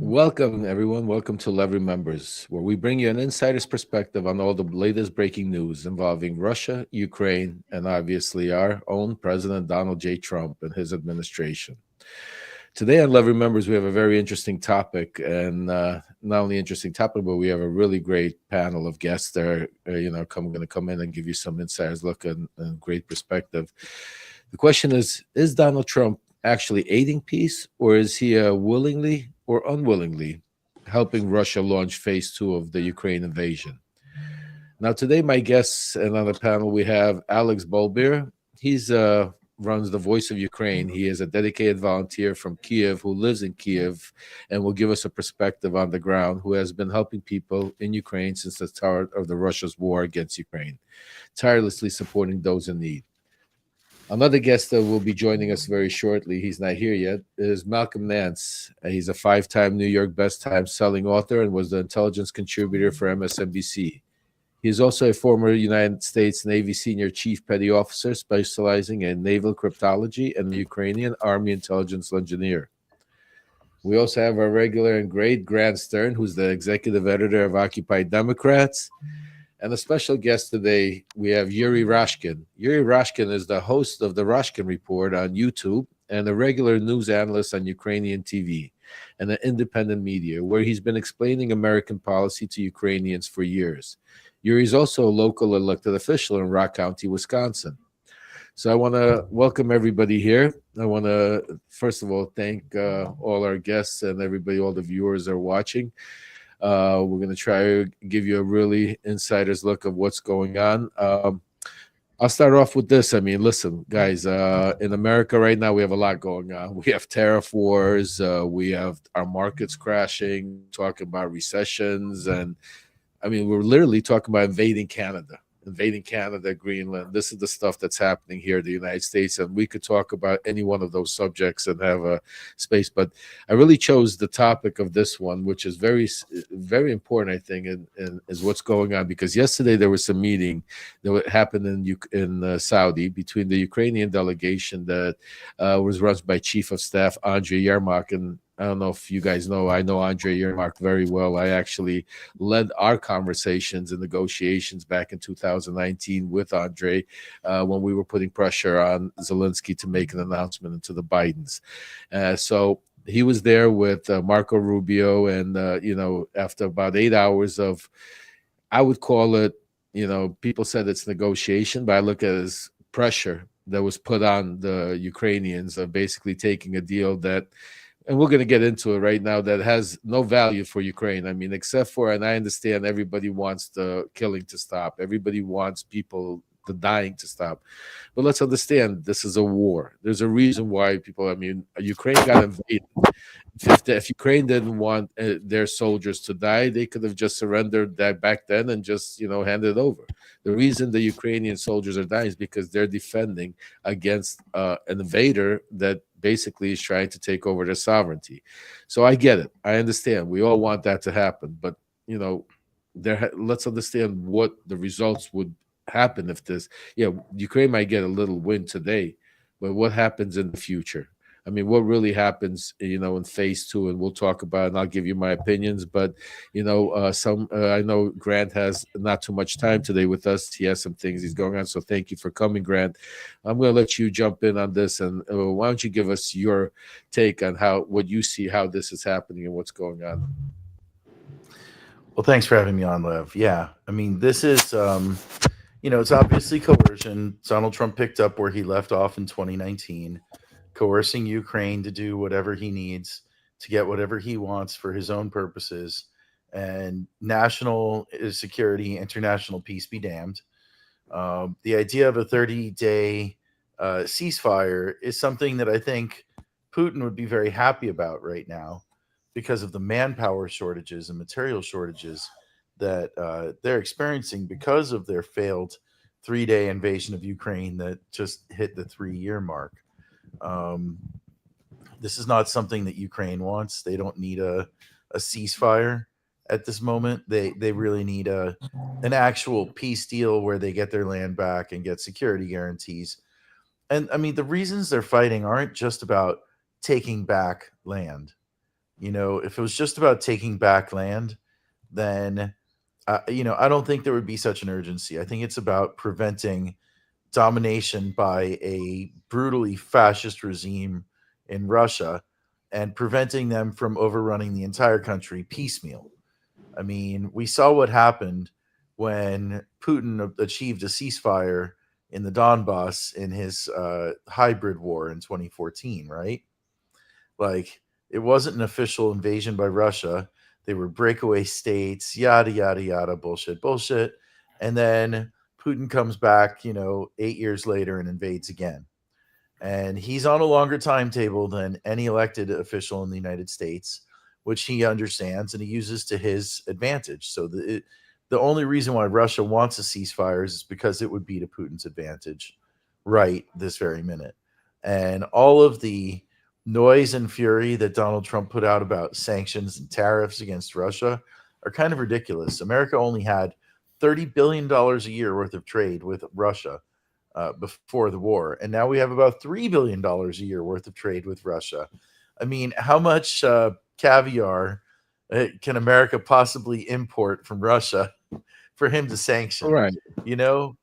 Welcome, everyone. Welcome to Levy Members, where we bring you an insider's perspective on all the latest breaking news involving Russia, Ukraine, and obviously our own President Donald J. Trump and his administration. Today on Levy Members, we have a very interesting topic, and not only interesting topic, but we have a really great panel of guests that are, going to come in and give you some insider's look and great perspective. The question is Donald Trump actually aiding peace, or is he willingly or unwillingly helping Russia launch phase two of the Ukraine invasion? Now, today, my guests and on the panel, we have Alex Bolbeer. He's runs the Voice of Ukraine. He is a dedicated volunteer from Kiev who lives in Kiev and will give us a perspective on the ground, who has been helping people in Ukraine since the start of the Russia's war against Ukraine, tirelessly supporting those in need. Another guest that will be joining us very shortly, he's not here yet, is Malcolm Nance. He's a five-time New York Best Times selling author and was the intelligence contributor for MSNBC. He is also a former United States Navy senior chief petty officer specializing in naval cryptology and a Ukrainian Army intelligence engineer. We also have our regular and great Grant Stern, who's the executive editor of Occupy Democrats. And a special guest today, we have Yuri Rashkin. Yuri Rashkin is the host of the Rashkin Report on YouTube and a regular news analyst on Ukrainian TV and an independent media, where he's been explaining American policy to Ukrainians for years. Yuri is also a local elected official in Rock County, Wisconsin. So I want to welcome everybody here. I want to, first of all, thank all our guests and everybody, all the viewers that are watching. We're going to try to give you a really insider's look of what's going on. I'll start off with this. I mean, listen, guys, in America right now, we have a lot going on. We have tariff wars. We have our markets crashing, talking about recessions. And I mean, we're literally talking about invading Canada, Greenland. This is the stuff that's happening here in the United States. And we could talk about any one of those subjects and have a space. But I really chose the topic of this one, which is very, very important, I think, and is what's going on. Because yesterday there was a meeting that happened in Saudi between the Ukrainian delegation that was run by Chief of Staff Andrei Yermak. And I don't know if you guys know, I know Andrei Yermak very well. I actually led our conversations and negotiations back in 2019 with Andrei when we were putting pressure on Zelensky to make an announcement into the Bidens. So he was there with Marco Rubio. And, after about 8 hours of, I would call it, people said it's negotiation, but I look at it as pressure that was put on the Ukrainians of basically taking a deal that, and we're going to get into it right now, that has no value for Ukraine. I mean, except for, and I understand everybody wants the killing to stop. Everybody wants people, the dying to stop. But let's understand, this is a war. There's a reason why Ukraine got invaded. If Ukraine didn't want their soldiers to die, they could have just surrendered that back then and just, handed it over. The reason the Ukrainian soldiers are dying is because they're defending against an invader that basically is trying to take over their sovereignty. So I get it. I understand. We all want that to happen. But, let's understand what the results would happen if this, Ukraine might get a little win today, but what happens in the future? I mean, what really happens, in phase two, and we'll talk about it, and I'll give you my opinions. But, I know Grant has not too much time today with us. He has some things he's going on. So thank you for coming, Grant. I'm going to let you jump in on this. And why don't you give us your take on what you see, how this is happening and what's going on? Well, thanks for having me on, Lev. Yeah, I mean, this is, it's obviously coercion. Donald Trump picked up where he left off in 2019. Coercing Ukraine to do whatever he needs to get whatever he wants for his own purposes, and national security, international peace be damned. The idea of a 30-day ceasefire is something that I think Putin would be very happy about right now because of the manpower shortages and material shortages that they're experiencing because of their failed 3-day invasion of Ukraine that just hit the 3-year mark. This is not something that Ukraine wants. They don't need a ceasefire at this moment. They really need an actual peace deal where they get their land back and get security guarantees. And I mean, the reasons they're fighting aren't just about taking back land. If it was just about taking back land, then I don't think there would be such an urgency. I think it's about preventing domination by a brutally fascist regime in Russia and preventing them from overrunning the entire country piecemeal. I mean, we saw what happened when Putin achieved a ceasefire in the Donbass in his hybrid war in 2014, right? Like, it wasn't an official invasion by Russia. They were breakaway states, yada, yada, yada, bullshit, bullshit. And then Putin comes back, 8 years later and invades again. And he's on a longer timetable than any elected official in the United States, which he understands and he uses to his advantage. So the only reason why Russia wants a ceasefire is because it would be to Putin's advantage right this very minute. And all of the noise and fury that Donald Trump put out about sanctions and tariffs against Russia are kind of ridiculous. America only had $30 billion a year worth of trade with Russia before the war, and now we have about $3 billion a year worth of trade with Russia. I mean, how much caviar can America possibly import from Russia for him to sanction? Right. You know,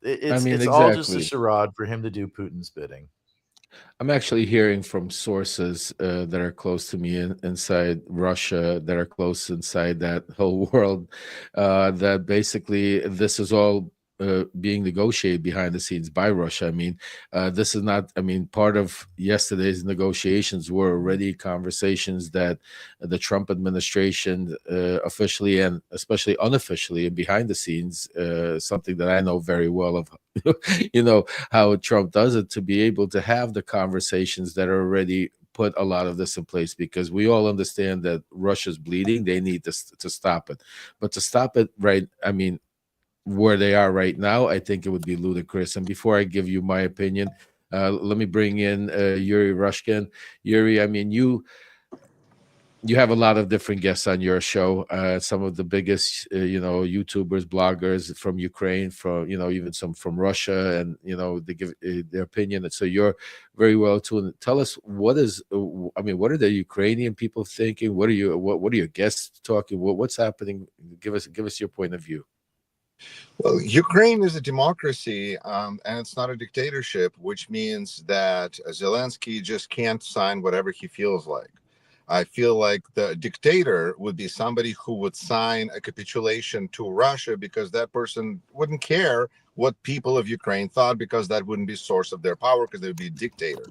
I mean, it's all just a exactly. charade for him to do Putin's bidding. I'm actually hearing from sources that are close to me inside Russia, that are close inside that whole world, that basically this is all being negotiated behind the scenes by Russia. I mean, this is not, I mean, part of yesterday's negotiations were already conversations that the Trump administration, officially and especially unofficially and behind the scenes, something that I know very well of, how Trump does it, to be able to have the conversations that are already put a lot of this in place, because we all understand that Russia's bleeding. They need to stop it. But to stop it right, I mean, where they are right now, I think it would be ludicrous. And before I give you my opinion, let me bring in Yuri Rashkin. Yuri, I mean, you have a lot of different guests on your show. Some of the biggest, YouTubers, bloggers from Ukraine, from even some from Russia, and they give their opinion. And so you're very well tuned. Tell us I mean, what are the Ukrainian people thinking? What are your guests talking? What's happening? Give us your point of view. Well, Ukraine is a democracy, and it's not a dictatorship, which means that Zelensky just can't sign whatever he feels like. I feel like the dictator would be somebody who would sign a capitulation to Russia because that person wouldn't care what people of Ukraine thought, because that wouldn't be source of their power, because they would be a dictator.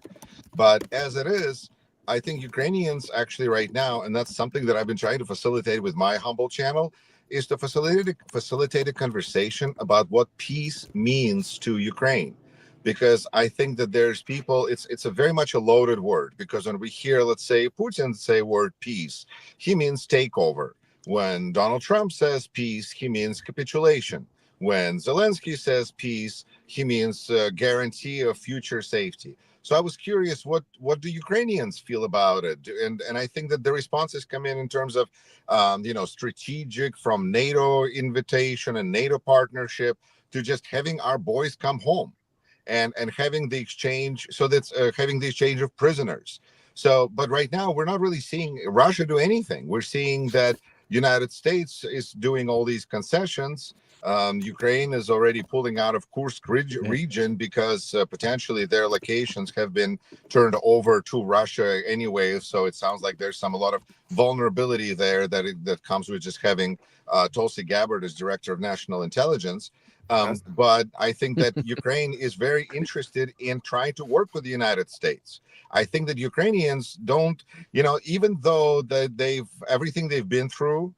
But as it is, I think Ukrainians actually right now, and that's something that I've been trying to facilitate with my humble channel, is to facilitate a conversation about what peace means to Ukraine. Because I think that there's people, it's a very much a loaded word, because when we hear, let's say, Putin say word peace, he means takeover. When Donald Trump says peace, he means capitulation. When Zelensky says peace, he means guarantee of future safety. So I was curious, what do Ukrainians feel about it? And I think that the responses come in terms of, strategic, from NATO invitation and NATO partnership, to just having our boys come home, and having the exchange. So that's having the exchange of prisoners. So, but right now we're not really seeing Russia do anything. We're seeing that United States is doing all these concessions. Ukraine is already pulling out of Kursk region because potentially their locations have been turned over to Russia anyway. So it sounds like there's a lot of vulnerability there that comes with just having Tulsi Gabbard as director of national intelligence. But I think that Ukraine is very interested in trying to work with the United States. I think that Ukrainians don't, even though that everything they've been through,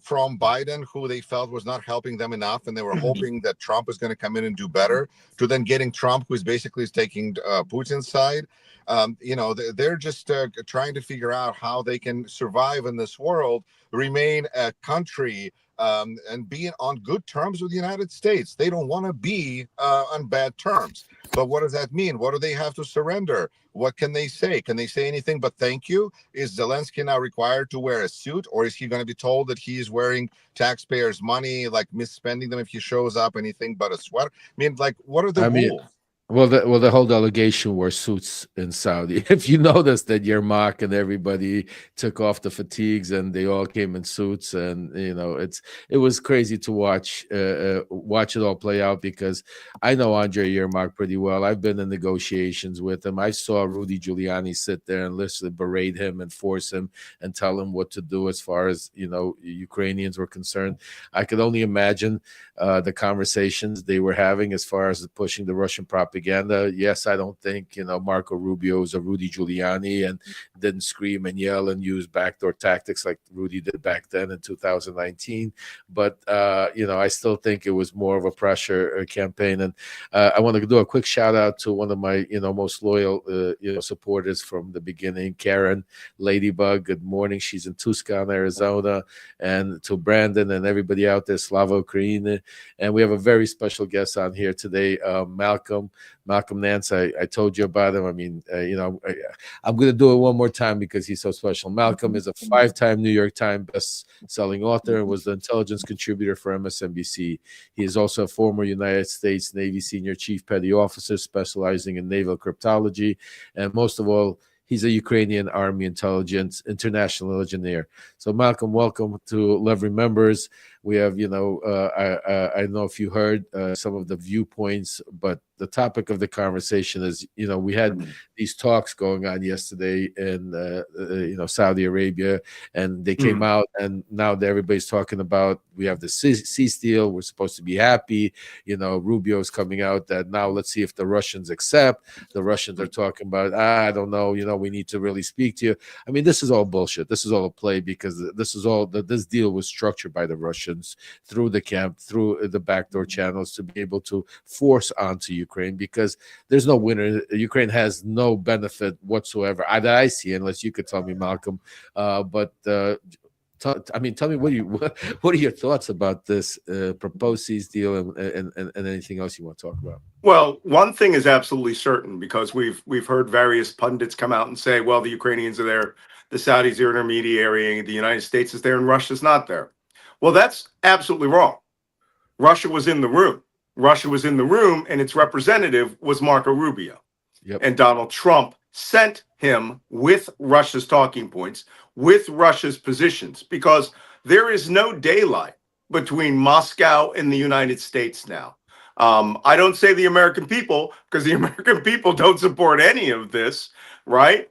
from Biden, who they felt was not helping them enough, and they were hoping that Trump is going to come in and do better, to then getting Trump, who's basically taking Putin's side. They're just trying to figure out how they can survive in this world, remain a country, and be on good terms with the United States. They don't want to be on bad terms. But what does that mean? What do they have to surrender? What can they say? Can they say anything but thank you? Is Zelensky now required to wear a suit, or is he going to be told that he's wearing taxpayers' money, like misspending them if he shows up anything but a sweater? I mean, like, what are the I mean, rules? Well, the whole delegation wore suits in Saudi. If you noticed that Yermak and everybody took off the fatigues and they all came in suits, and it was crazy to watch it all play out, because I know Andre Yermak pretty well. I've been in negotiations with him. I saw Rudy Giuliani sit there and literally berate him and force him and tell him what to do as far as Ukrainians were concerned. I could only imagine the conversations they were having as far as pushing the Russian propaganda. Yes, I don't think Marco Rubio is a Rudy Giuliani and didn't scream and yell and use backdoor tactics like Rudy did back then in 2019. But I still think it was more of a pressure campaign. And I want to do a quick shout out to one of my most loyal supporters from the beginning, Karen Ladybug. Good morning. She's in Tucson, Arizona, and to Brandon and everybody out there, Slava Ukraine. And we have a very special guest on here today, Malcolm Nance. I told you about him. I mean, I'm going to do it one more time because he's so special. Malcolm is a 5-time New York Times best-selling author and was the intelligence contributor for MSNBC. He is also a former United States Navy senior chief petty officer specializing in naval cryptology. And most of all, he's a Ukrainian Army intelligence international engineer. So, Malcolm, welcome to Love Remembers. We have, I don't know if you heard some of the viewpoints, but the topic of the conversation is, we had these talks going on yesterday in, Saudi Arabia, and they came out, and now everybody's talking about, we have the cease deal. We're supposed to be happy. Rubio's coming out that now let's see if the Russians accept. The Russians are talking about, I don't know, we need to really speak to you. I mean, this is all bullshit. This is all a play, because this deal was structured by the Russians through the camp, through the backdoor channels, to be able to force onto Ukraine, because there's no winner. Ukraine has no benefit whatsoever that I see, unless you could tell me, Malcolm. Tell me, what are your thoughts about this proposed cease deal and anything else you want to talk about? Well, one thing is absolutely certain, because we've heard various pundits come out and say, well, the Ukrainians are there, the Saudis are intermediarying, the United States is there, and Russia's not there. Well, that's absolutely wrong. Russia was in the room. Russia was in the room, and its representative was Marco Rubio. Yep. And Donald Trump sent him with Russia's talking points, with Russia's positions, because there is no daylight between Moscow and the United States now. I don't say the American people, because the American people don't support any of this, right?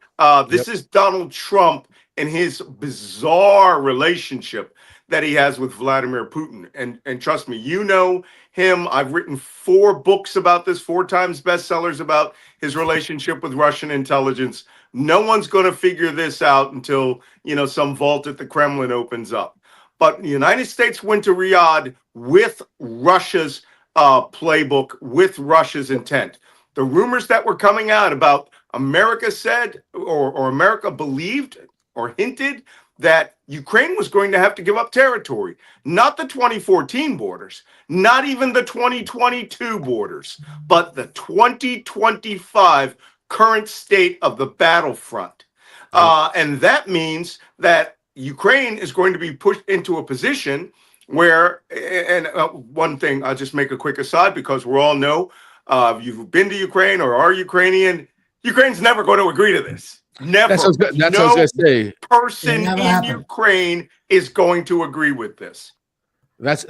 This is Donald Trump and his bizarre relationship that he has with Vladimir Putin. And trust me, you know him. I've written 4 books about this, 4 times bestsellers about his relationship with Russian intelligence. No one's going to figure this out until, some vault at the Kremlin opens up. But the United States went to Riyadh with Russia's playbook, with Russia's intent. The rumors that were coming out about America said, or America believed or hinted, that Ukraine was going to have to give up territory, not the 2014 borders, not even the 2022 borders, but the 2025 current state of the battlefront. And that means that Ukraine is going to be pushed into a position where, and one thing, I'll just make a quick aside, because we all know, you've been to Ukraine or are Ukrainian, Ukraine's never going to agree to this. Never. That's what I was going to say. Person in Ukraine is going to agree with this. That's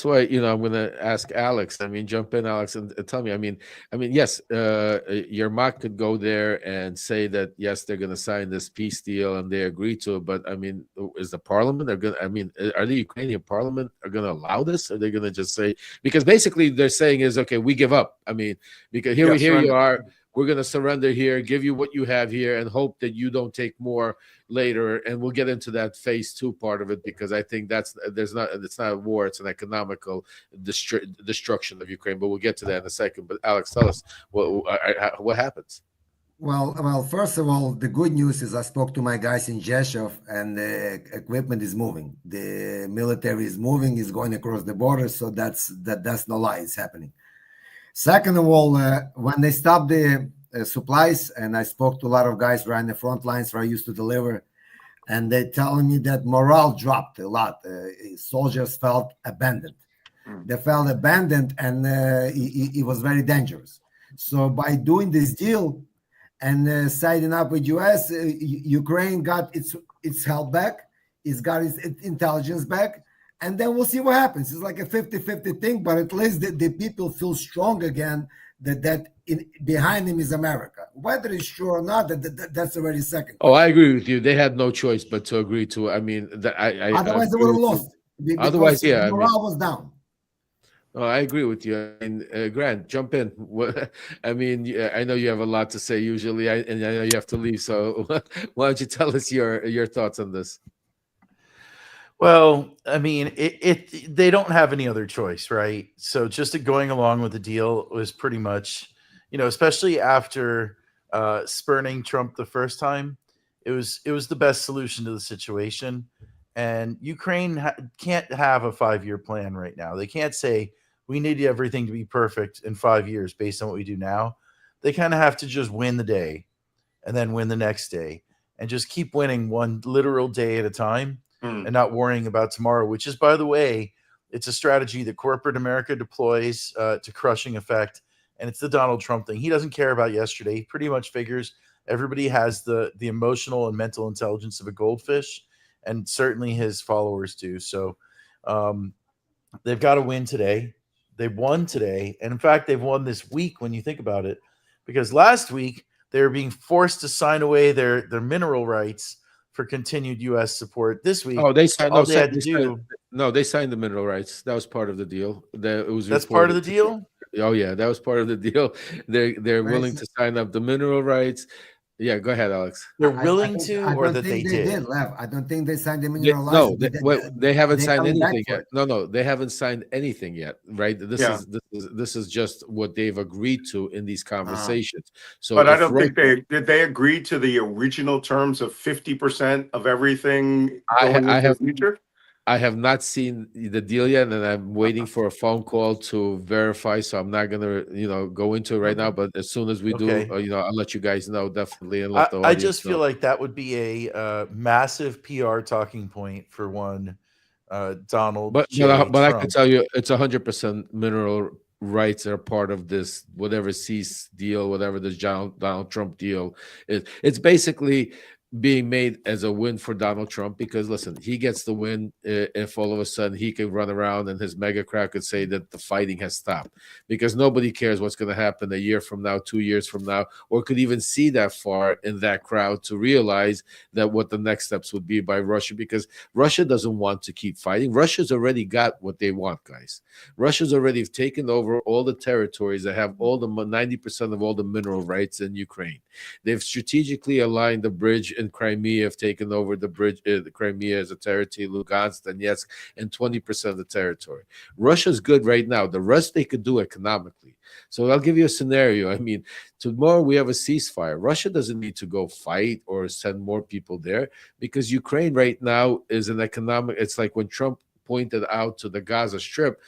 why I'm going to ask Alex. I mean, jump in, Alex, and tell me. I mean, yes, Yermak could go there and say that yes, they're going to sign this peace deal and they agree to it. But I mean, is the parliament? Are the Ukrainian parliament going to allow this? Or are they going to just say, because basically they're saying is, okay, we give up. I mean, because here you are. We're going to surrender here, give you what you have here, and hope that you don't take more later. And we'll get into that phase 2 part of it, because I think it's not a war, it's an economical destruction of Ukraine. But we'll get to that in a second. But Alex, tell us what happens. Well, first of all, the good news is I spoke to my guys in Jeshov, and the equipment is moving. The military is moving, is going across the border. So that's no lie, it's happening. Second of all, when they stopped the supplies, and I spoke to a lot of guys right in the front lines where I used to deliver, and they're telling me that morale dropped a lot. Soldiers felt abandoned. They felt abandoned, and it was very dangerous. So by doing this deal and siding up with US, Ukraine got its help back, it's got its intelligence back, and then we'll see what happens. It's like a 50-50 thing, but at least the people feel strong again that behind him is America. Whether it's true or not, that's already second. Oh, I agree with you. They had no choice but to agree to. I mean, Otherwise, they would have lost. Otherwise, yeah, I mean, morale was down. oh, I agree with you. I mean, Grant, jump in. I mean, I know you have a lot to say usually, and I know you have to leave. So why don't you tell us your thoughts on this? Well, I mean, they don't have any other choice, right? So just going along with the deal was pretty much, especially after spurning Trump the first time, it was the best solution to the situation. And Ukraine can't have a 5-year plan right now. They can't say we need everything to be perfect in 5 years based on what we do now. They kind of have to just win the day and then win the next day and just keep winning one literal day at a time. And not worrying about tomorrow, which is, by the way, it's a strategy that corporate America deploys to crushing effect. And it's the Donald Trump thing. He doesn't care about yesterday. He pretty much figures everybody has the emotional and mental intelligence of a goldfish, and certainly his followers do. So they've got to win today. They won today. And in fact, they've won this week when you think about it, because last week they were being forced to sign away their mineral rights for continued U.S. support. This week, they signed. All they had to do. They signed the mineral rights. That was part of the deal. That's part of the deal. Oh yeah, that was part of the deal. They're willing to sign up the mineral rights. Yeah, go ahead, Alex. They're willing to, or that they did. Lev. I don't think they signed the mineral rights. No, they haven't signed anything yet. It. No, they haven't signed anything yet. Right? This is just what they've agreed to in these conversations. So, but I don't think they agreed to the original terms of 50% of everything going into the future. I have not seen the deal yet, and I'm waiting for a phone call to verify. So I'm not gonna, go into it right now. But as soon as we do, I'll let you guys know definitely. And let the audience I just feel know. like that would be a massive PR talking point for one Donald. But I can tell you, it's 100% mineral rights are part of this whatever cease deal, whatever this Donald Trump deal is. It's basically being made as a win for Donald Trump, because listen, he gets the win if all of a sudden he can run around and his mega crowd could say that the fighting has stopped, because nobody cares what's going to happen a year from now, 2 years from now, or could even see that far in that crowd to realize that what the next steps would be by Russia, because Russia doesn't want to keep fighting. Russia's already got what they want, guys. Russia's already taken over all the territories that have all the 90% of all the mineral rights in Ukraine. They've strategically aligned the bridge in Crimea, have taken over the bridge, the Crimea as a territory, Lugansk, Donetsk, and 20% of the territory. Russia's good right now. The rest they could do economically. So I'll give you a scenario. I mean, tomorrow we have a ceasefire. Russia doesn't need to go fight or send more people there, because Ukraine right now is an economic. It's like when Trump pointed out to the Gaza Strip,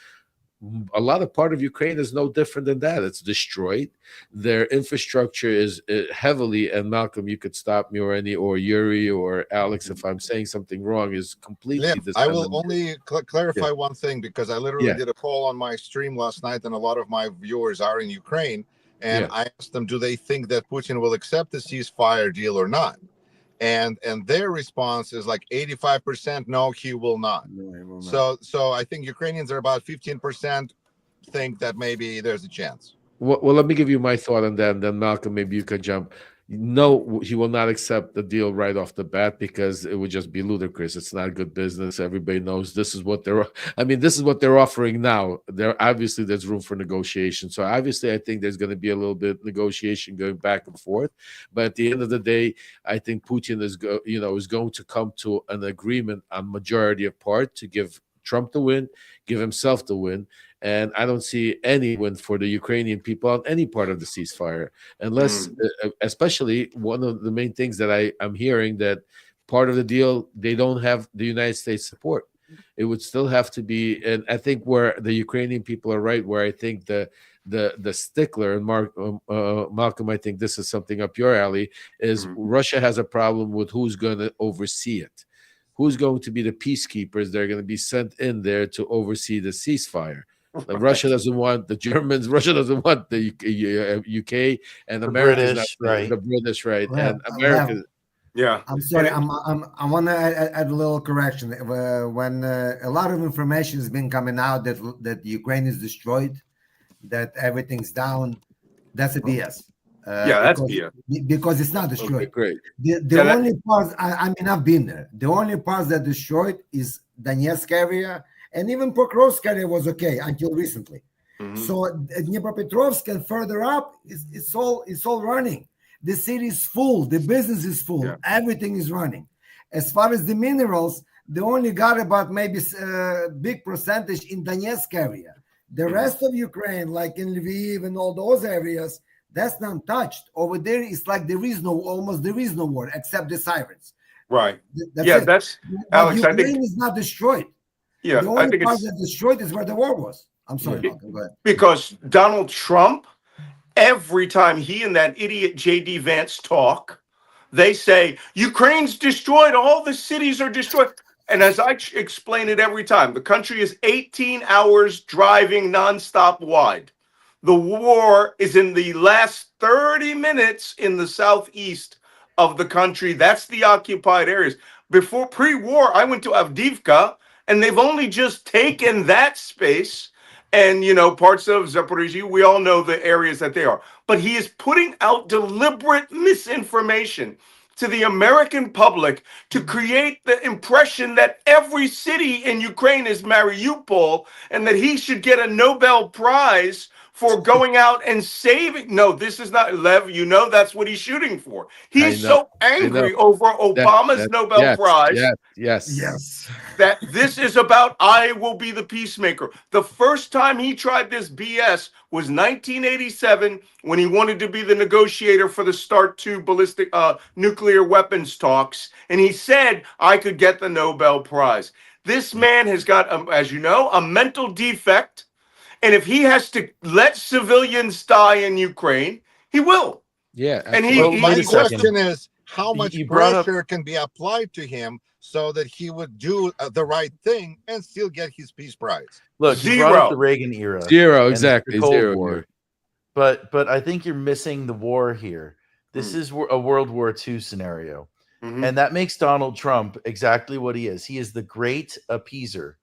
a lot of part of Ukraine is no different than that. It's destroyed. Their infrastructure is heavily, and Malcolm, you could stop me, or Yuri or Alex if I'm saying something wrong, is completely. I will only clarify one thing, because I literally did a poll on my stream last night, and a lot of my viewers are in Ukraine, and I asked them, do they think that Putin will accept the ceasefire deal or not? And their response is like 85% no, he will not. No, he will not. So I think Ukrainians are about 15% think that maybe there's a chance. Well, let me give you my thought on that, and then Malcolm, maybe you could jump. No, he will not accept the deal right off the bat, because it would just be ludicrous. It's not good business. Everybody knows this is what they're offering now. Obviously there's room for negotiation. So obviously I think there's going to be a little bit of negotiation going back and forth. But at the end of the day, I think Putin is going to come to an agreement on majority of part to give Trump the win, give himself the win. And I don't see any win for the Ukrainian people on any part of the ceasefire, unless, especially one of the main things that I'm hearing, that part of the deal, they don't have the United States support. It would still have to be, and I think where the Ukrainian people are right, where I think the stickler, and Malcolm, I think this is something up your alley, is Russia has a problem with who's going to oversee it. Who's going to be the peacekeepers that are going to be sent in there to oversee the ceasefire? Russia doesn't want the Germans. Russia doesn't want the UK, and The America is British, not right? the British, right? Lev, And America. Yeah. I'm sorry. And I want to add a little correction. When a lot of information has been coming out that Ukraine is destroyed, that everything's down, that's a BS. yeah, that's BS. Because it's not Okay, destroyed. great. The Yeah, that- only parts, I mean, I've been there. The only parts that destroyed is Donetsk area, and even Pokrovsk area was okay until recently. Mhm. So Dnipropetrovsk and further up, it's all running. The city is full, the business is full, Yeah. everything is running. As far as the minerals, they only got about maybe a big percentage in Donetsk area. The rest of Ukraine, like in Lviv and all those areas, that's not touched. Over there, it's like there is no war except the sirens. Right. That's Yeah, it. that's But Alex. I Ukraine think. is not destroyed. Yeah, The I only think part it's that destroyed is where the war was. I'm sorry, Malcolm. Go ahead. because Donald Trump, every time he and that idiot JD Vance talk, they say Ukraine's destroyed, all the cities are destroyed. And as I explain it every time, the country is 18 hours driving nonstop wide. The war is in the last 30 minutes in the southeast of the country. That's the occupied areas. Before pre-war, I went to Avdiivka, and they've only just taken that space. And, parts of Zaporizhzhia, we all know the areas that they are. But he is putting out deliberate misinformation to the American public to create the impression that every city in Ukraine is Mariupol and that he should get a Nobel Prize for going out and saving. No, this is not, Lev, that's what he's shooting for. He's so angry over Obama's Nobel Prize. Yes. That this is about, I will be the peacemaker. The first time he tried this BS was 1987 when he wanted to be the negotiator for the START 2 ballistic nuclear weapons talks. And he said, I could get the Nobel Prize. This man has got, as you know, a mental defect. And if he has to let civilians die in Ukraine, he will. Yeah. And my question is, how much You brought up- pressure can be applied to him so that he would do the right thing and still get his peace prize? Look, you brought up the Reagan era. Zero, and exactly. the Cold Zero. War. But I think you're missing the war here. This is a World War II scenario. And that makes Donald Trump exactly what he is. He is the great appeaser.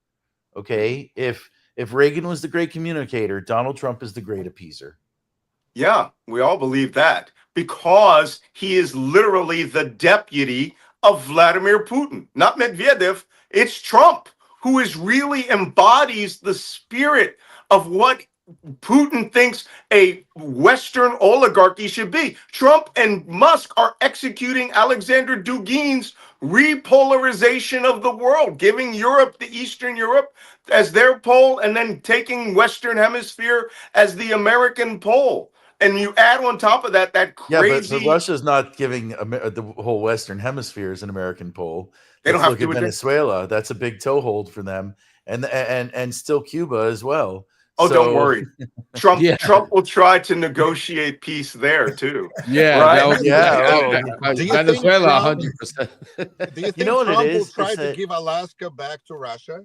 Okay? If Reagan was the great communicator, Donald Trump is the great appeaser. Yeah, we all believe that because he is literally the deputy of Vladimir Putin, not Medvedev. It's Trump who really embodies the spirit of what Putin thinks a Western oligarchy should be. Trump and Musk are executing Alexander Dugin's repolarization of the world, giving Europe, the Eastern Europe, as their pole, and then taking Western Hemisphere as the American pole. And you add on top of that crazy. Yeah, but Russia's not giving the whole Western Hemisphere as an American pole. They don't Let's have look to at Venezuela. That's a big toehold for them, and still Cuba as well. Oh, So, don't worry. Trump will try to negotiate peace there too. Yeah, right? Do you Venezuela, think 100%. Do you think know what it Trump is? will try It's to that- give Alaska back to Russia?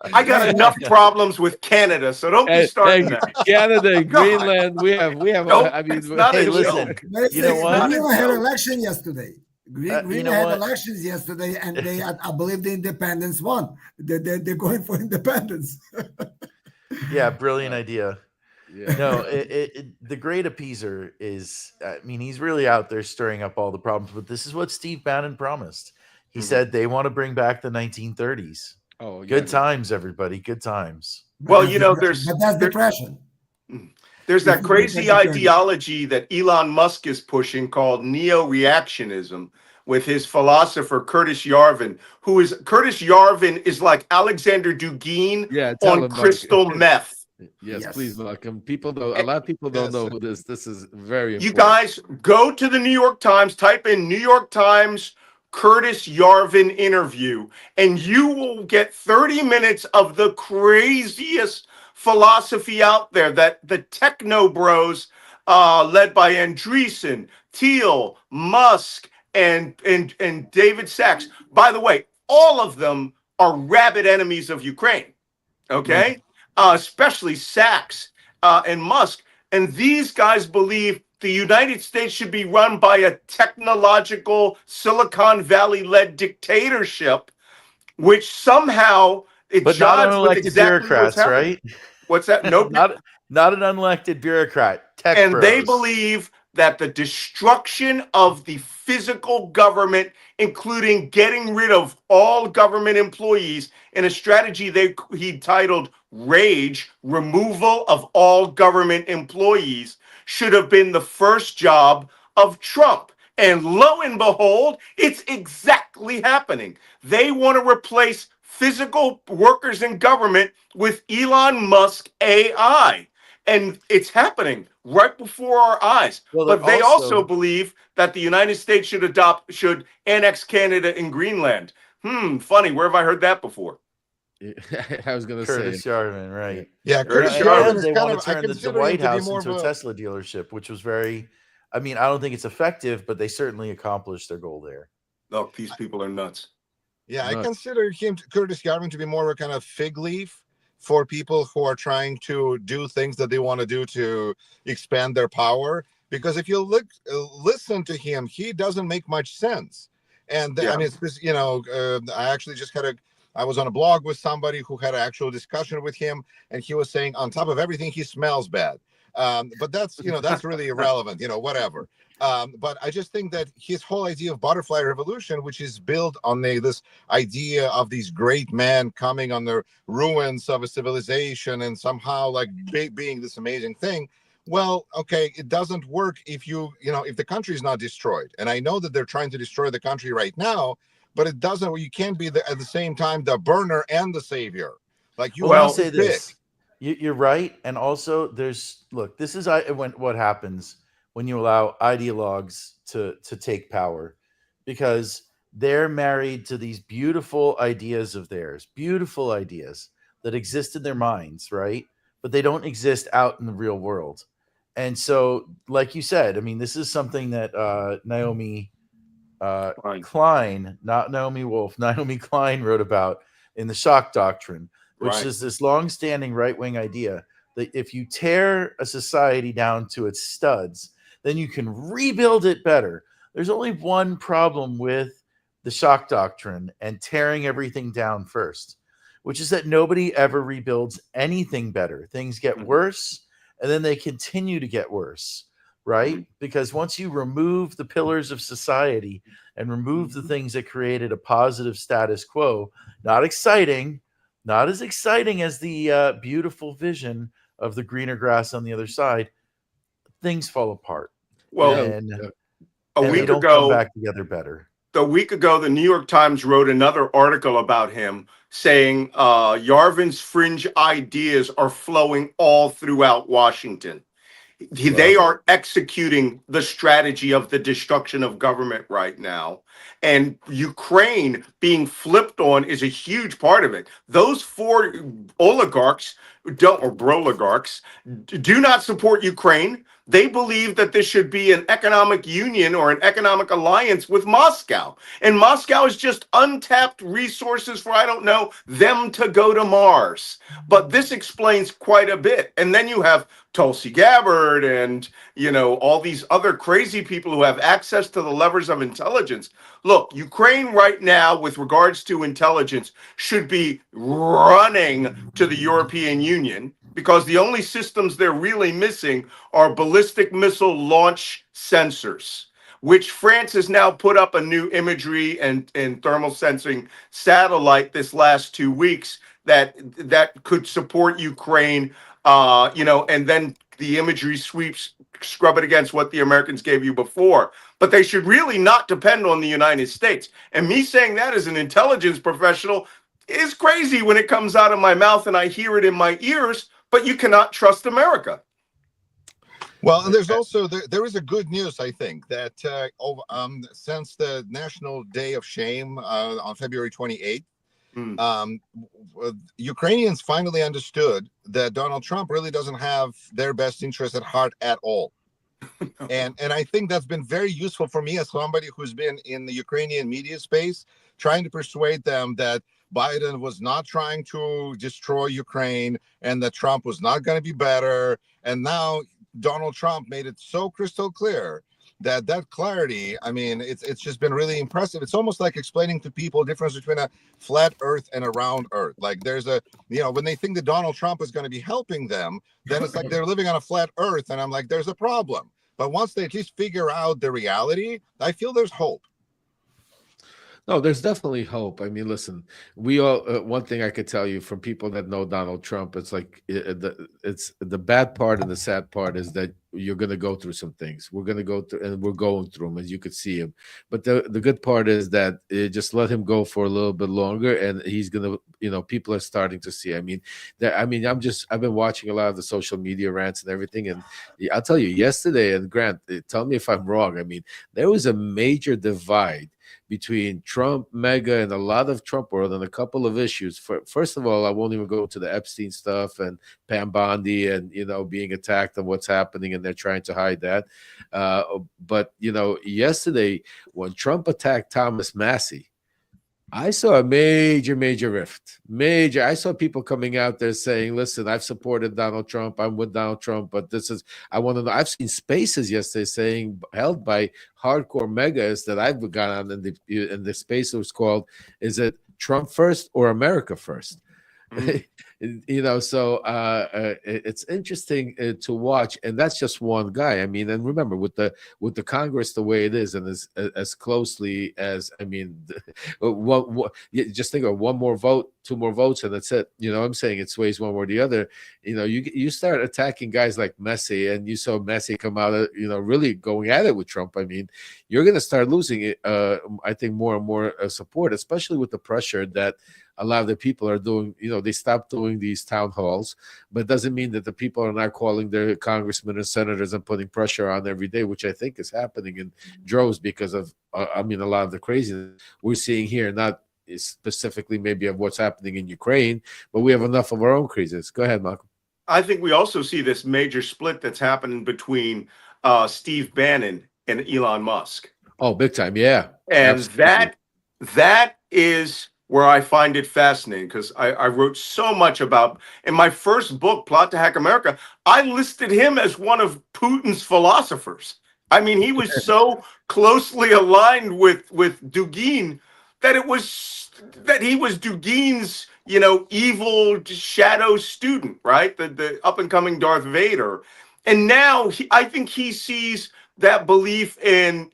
I got enough problems with Canada, so don't be starting that. Canada, God. Greenland, we have. Nope, I mean, it's not hey, a listen. joke. You know what? Greenland had election yesterday. you Greenland know had what? elections yesterday, and I believe the independents won. They're going for independence. Yeah, brilliant idea. Yeah. No, the great appeaser is, I mean, he's really out there stirring up all the problems, but this is what Steve Bannon promised. He said they want to bring back the 1930s. Oh, yeah. Good times, everybody. Good times. Well, But that's depression. There's that It's crazy a different journey. ideology that Elon Musk is pushing called neo-reactionism with his philosopher Curtis Yarvin, Curtis Yarvin is like Alexander Dugin tell on him, crystal meth. Yes, Yes. please, Malcolm. A lot of people don't know who this. This is very important. You guys go to the New York Times, type in New York Times Curtis Yarvin interview, and you will get 30 minutes of the craziest philosophy out there that the techno bros, led by Andreessen, Thiel, Musk, and David Sachs. By the way, all of them are rabid enemies of Ukraine. Okay, especially Sachs and Musk, and these guys believe the United States should be run by a technological Silicon Valley-led dictatorship, which somehow it But not jives with unelected exactly what's bureaucrats, happening. right? What's that? No, Not an unelected bureaucrat. Tech and they bros. believe that the destruction of the physical government, including getting rid of all government employees, in a strategy he titled Rage, removal of all government employees, should have been the first job of Trump. And lo and behold, it's exactly happening. They want to replace physical workers in government with Elon Musk AI. And it's happening right before our eyes. Well, But they're they also also believe that the United States should annex Canada and Greenland. Funny. Where have I heard that before? I was going to say. Curtis Yarvin, right? Yeah, Curtis Curtis Yarvin And is they kind want of, to I turn the consider him White to be House more of into a a, Tesla dealership, which was very, I mean, I don't think it's effective, but they certainly accomplished their goal there. Look, these people are nuts. yeah, I Nuts. consider Curtis Yarvin to be more of a kind of fig leaf for people who are trying to do things that they want to do to expand their power. Because if you listen to him, he doesn't make much sense. And Yeah. I mean, it's, I actually just I was on a blog with somebody who had an actual discussion with him, and he was saying, on top of everything, he smells bad. But that's that's really irrelevant. Whatever. But I just think that his whole idea of butterfly revolution, which is built on this idea of these great men coming on the ruins of a civilization and somehow like being this amazing thing. Well, okay, it doesn't work if if the country is not destroyed. And I know that they're trying to destroy the country right now, but it doesn't. You can't be at the same time the burner and the savior. Like you Well, have I'll say to pick. this. You're right. And also look, this is what happens when you allow ideologues to take power, because they're married to these beautiful ideas of theirs, beautiful ideas that exist in their minds, right? But they don't exist out in the real world. And so, like you said, I mean, this is something that Naomi Fine. Klein, not Naomi Wolf, Naomi Klein wrote about in the shock doctrine, which Right. is this long-standing right-wing idea that if you tear a society down to its studs, then you can rebuild it better. There's only one problem with the shock doctrine and tearing everything down first, which is that nobody ever rebuilds anything better. Things get worse, and then they continue to get worse, right? Because once you remove the pillars of society and remove the things that created a positive status quo, not exciting, not as exciting as the beautiful vision of the greener grass on the other side, things fall apart. Well, and a they week don't come ago, back together better. the New York Times wrote another article about him saying Yarvin's fringe ideas are flowing all throughout Washington. They are executing the strategy of the destruction of government right now. And Ukraine being flipped on is a huge part of it. Those four oligarchs or broligarchs do not support Ukraine. They believe that this should be an economic union or an economic alliance with Moscow. And Moscow is just untapped resources for, I don't know, them to go to Mars. But this explains quite a bit. And then you have Tulsi Gabbard and, all these other crazy people who have access to the levers of intelligence. Look, Ukraine right now, with regards to intelligence, should be running to the European Union, because the only systems they're really missing are ballistic missile launch sensors, which France has now put up a new imagery and thermal sensing satellite this last 2 weeks that could support Ukraine, and then the imagery scrub it against what the Americans gave you before. But they should really not depend on the United States. And me saying that as an intelligence professional is crazy when it comes out of my mouth and I hear it in my ears, but you cannot trust America. Well, and there's also there is a good news, I think, that since the National Day of Shame on February 28th, Ukrainians finally understood that Donald Trump really doesn't have their best interest at heart at all. And I think that's been very useful for me as somebody who's been in the Ukrainian media space, trying to persuade them that Biden was not trying to destroy Ukraine and that Trump was not going to be better. And now Donald Trump made it so crystal clear that clarity, I mean, it's just been really impressive. It's almost like explaining to people the difference between a flat earth and a round earth. Like there's a, when they think that Donald Trump is going to be helping them, then it's like they're living on a flat earth. And I'm like, there's a problem. But once they at least figure out the reality, I feel there's hope. No, there's definitely hope. I mean, listen, we all. One thing I could tell you from people that know Donald Trump, it's like it's the bad part and the sad part is that you're going to go through some things. We're going to go through, and we're going through them, as you could see him. But the good part is that just let him go for a little bit longer, and he's going to, people are starting to see. I mean, I've been watching a lot of the social media rants and everything, and I'll tell you, yesterday, and Grant, tell me if I'm wrong. I mean, there was a major divide between Trump, MAGA, and a lot of Trump world on a couple of issues. First of all, I won't even go to the Epstein stuff and Pam Bondi and, being attacked and what's happening, and they're trying to hide that. But, yesterday when Trump attacked Thomas Massey, I saw a major rift. I saw people coming out there saying, listen, I've supported Donald Trump. I'm with Donald Trump, but I want to know. I've seen spaces yesterday held by hardcore megas that I've got on in the space that was called, is it Trump first or America first? So it's interesting to watch, and that's just one guy. I mean, and remember with the Congress the way it is, and as closely as just think of one more vote, two more votes, and that's it. I'm saying it sways one way or the other. You start attacking guys like Messi, and you saw Messi come out, really going at it with Trump. I mean, you're going to start losing it. I think more and more support, especially with the pressure that a lot of the people are doing. They stopped doing these town halls, but it doesn't mean that the people are not calling their congressmen and senators and putting pressure on every day, which I think is happening in droves because of, a lot of the craziness we're seeing here, not specifically maybe of what's happening in Ukraine, but we have enough of our own craziness. Go ahead, Malcolm. I think we also see this major split that's happening between Steve Bannon and Elon Musk. Oh, big time. Yeah. And absolutely. that is where I find it fascinating, because I wrote so much about, in my first book, Plot to Hack America, I listed him as one of Putin's philosophers. I mean, he was so closely aligned with Dugin that he was Dugin's, evil shadow student, right? The up and coming Darth Vader. And now I think he sees that belief in,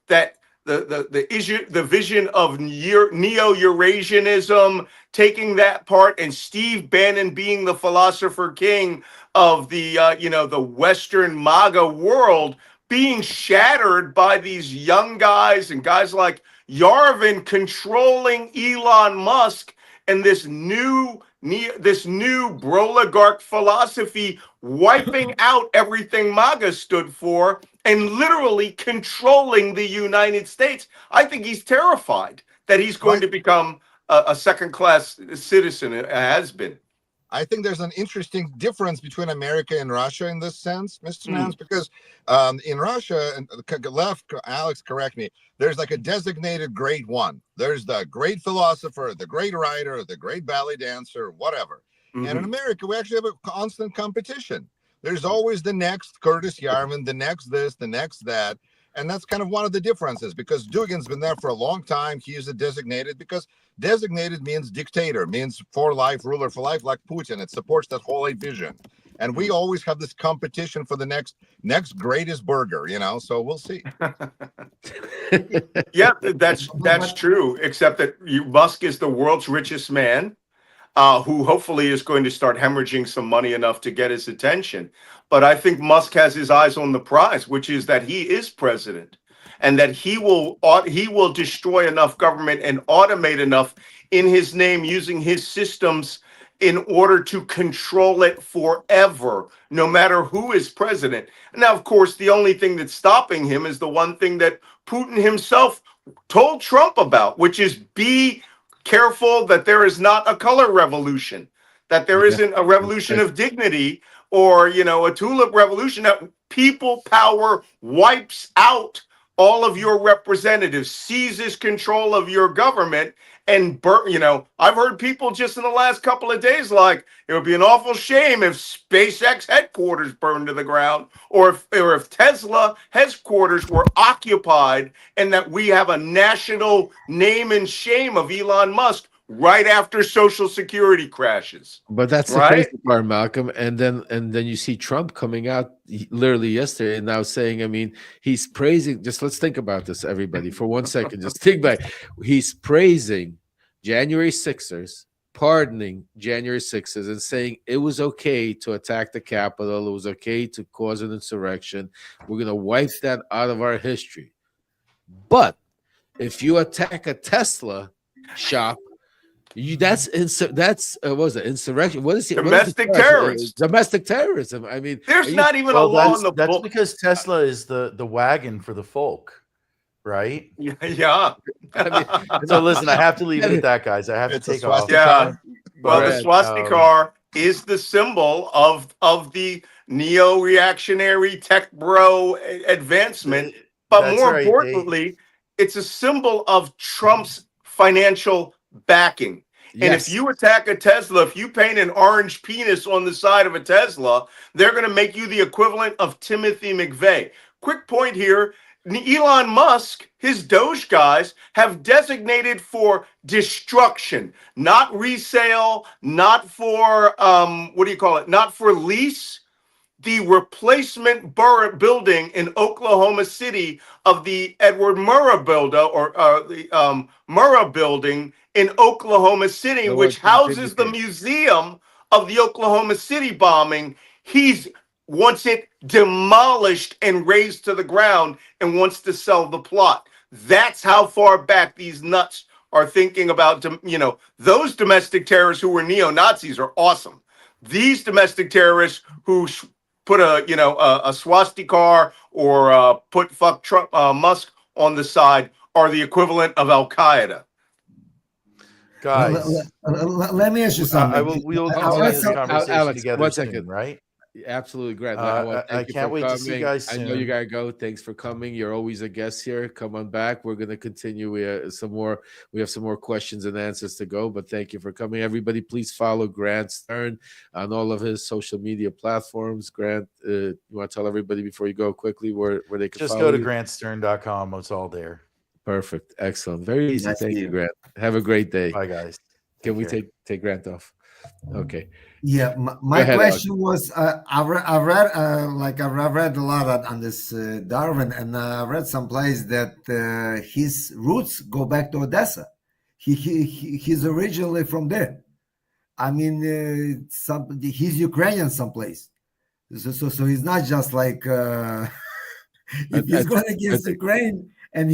that the vision of neo-Eurasianism, taking that part, and Steve Bannon being the philosopher king of the the Western MAGA world, being shattered by these young guys and guys like Yarvin controlling Elon Musk and this new broligarch philosophy, wiping out everything MAGA stood for and literally controlling the United States. I think he's terrified that he's going to become a second-class citizen. It has been. I think there's an interesting difference between America and Russia in this sense, Mr. Nance, because in Russia, and left, Alex, correct me, there's like a designated grade one. There's the great philosopher, the great writer, the great ballet dancer, whatever. And in America, we actually have a constant competition. There's always the next Curtis Yarvin, the next this, the next that. And that's kind of one of the differences, because Dugin's been there for a long time. He is a designated, because designated means dictator, means for life, ruler for life, like Putin. It supports that whole vision. And we always have this competition for the next greatest burger, so we'll see. Yeah, that's true, except that Musk is the world's richest man, who hopefully is going to start hemorrhaging some money enough to get his attention. But I think Musk has his eyes on the prize, which is that he is president, and that he will destroy enough government and automate enough in his name using his systems in order to control it forever, no matter who is president. Now, of course, the only thing that's stopping him is the one thing that Putin himself told Trump about, which is be careful that there is not a color revolution, that there isn't a revolution of dignity, or a tulip revolution, that people power wipes out all of your representatives, seizes control of your government, and I've heard people just in the last couple of days like it would be an awful shame if SpaceX headquarters burned to the ground, or if Tesla headquarters were occupied, and that we have a national name and shame of Elon Musk right after Social Security crashes. But that's the Right? crazy part, Malcolm. And then you see Trump coming out literally yesterday and now saying, I mean, he's praising. Just let's think about this, everybody, for 1 second. Just think back. He's praising January 6ers, pardoning January 6ers, and saying it was okay to attack the Capitol. It was okay to cause an insurrection. We're gonna wipe that out of our history. But if you attack a Tesla shop, that's what was it, insurrection? What is it? Domestic terrorists. Domestic terrorism. I mean, There's not even a Well, law in the that's book. because Tesla is the wagon for the folk, right? Yeah. I mean, So listen, I have to leave it at that, guys. I have It's to a take off. Yeah. Well, the Brad, swastika is the symbol of the neo-reactionary tech bro advancement. But That's more right. importantly, it's a symbol of Trump's financial backing. And if yes. you attack a Tesla, if you paint an orange penis on the side of a Tesla, they're going to make you the equivalent of Timothy McVeigh. Quick point here. Elon Musk, his Doge guys, have designated for destruction, not resale, not for, not for lease, the replacement building in Oklahoma City of the Edward Murrah the Murrah building in Oklahoma City, The which one houses the Timothy. museum of the Oklahoma City bombing. He wants it demolished and razed to the ground and wants to sell the plot. That's how far back these nuts are thinking about, those domestic terrorists who were neo-Nazis are awesome. These domestic terrorists who put a swastika or put fuck Trump, Musk on the side are the equivalent of Al Qaeda. Guys, let me ask you something. we'll I continue read this some- conversation Alex, together 1 soon, second. right? Absolutely, Grant. I Thank you can't for wait to see you coming. guys I know you soon. gotta go. Thanks for coming. You're always a guest here. Come on back. We're gonna continue. We have some more questions and answers to go. But thank you for coming, everybody. Please follow Grant Stern on all of his social media platforms. Grant, you want to tell everybody before you go quickly where they can Just follow go to you? grantstern.com. It's all there. Perfect, excellent, very easy. Nice to Thank see you, you. Grant. Have a great day. Bye, guys. Can we care. take Grant off? Okay. Yeah, my ahead, question was, I read a lot on this Darwin, and I read someplace that his roots go back to Odessa. He's originally from there. I mean, he's Ukrainian someplace. So he's not just like if he's going against Ukraine, and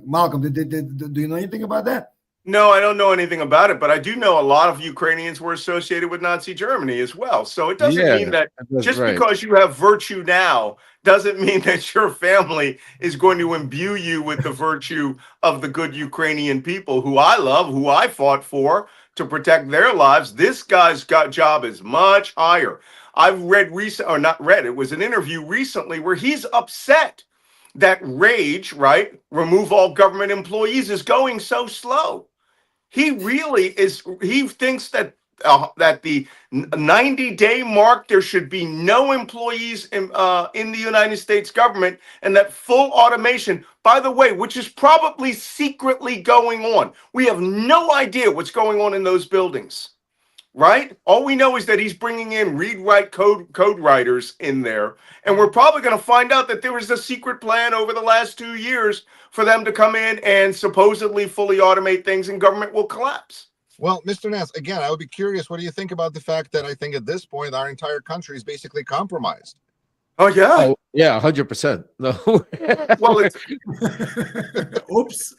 Malcolm, do you know anything about that? No, I don't know anything about it, but I do know a lot of Ukrainians were associated with Nazi Germany as well. So it doesn't mean that just because you have virtue now doesn't mean that your family is going to imbue you with the virtue of the good Ukrainian people who I love, who I fought for to protect their lives. This guy's job is much higher. I've read it was an interview recently where he's upset that rage, right? Remove all government employees is going so slow. He really is. He thinks that the 90-day mark, there should be no employees in the United States government, and that full automation, by the way, which is probably secretly going on. We have no idea what's going on in those buildings, right? All we know is that he's bringing in read-write code writers in there, and we're probably going to find out that there was a secret plan over the last 2 years for them to come in and supposedly fully automate things, and government will collapse. Well, Mr. Nance, again, I would be curious, what do you think about the fact that I think at this point our entire country is basically compromised? Oh, yeah? Oh, yeah, 100%. No. Well, it's, Oops.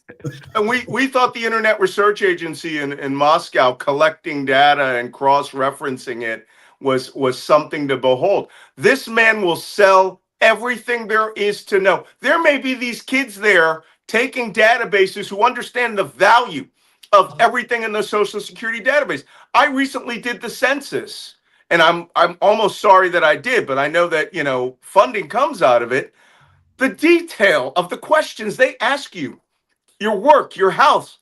and we thought the Internet Research Agency in Moscow collecting data and cross-referencing it was something to behold. This man will sell everything there is to know. There may be these kids there taking databases who understand the value of everything in the Social Security database. I recently did the census, and I'm almost sorry that I did, but I know that funding comes out of it. the detail of the questions they ask you, your work, your house,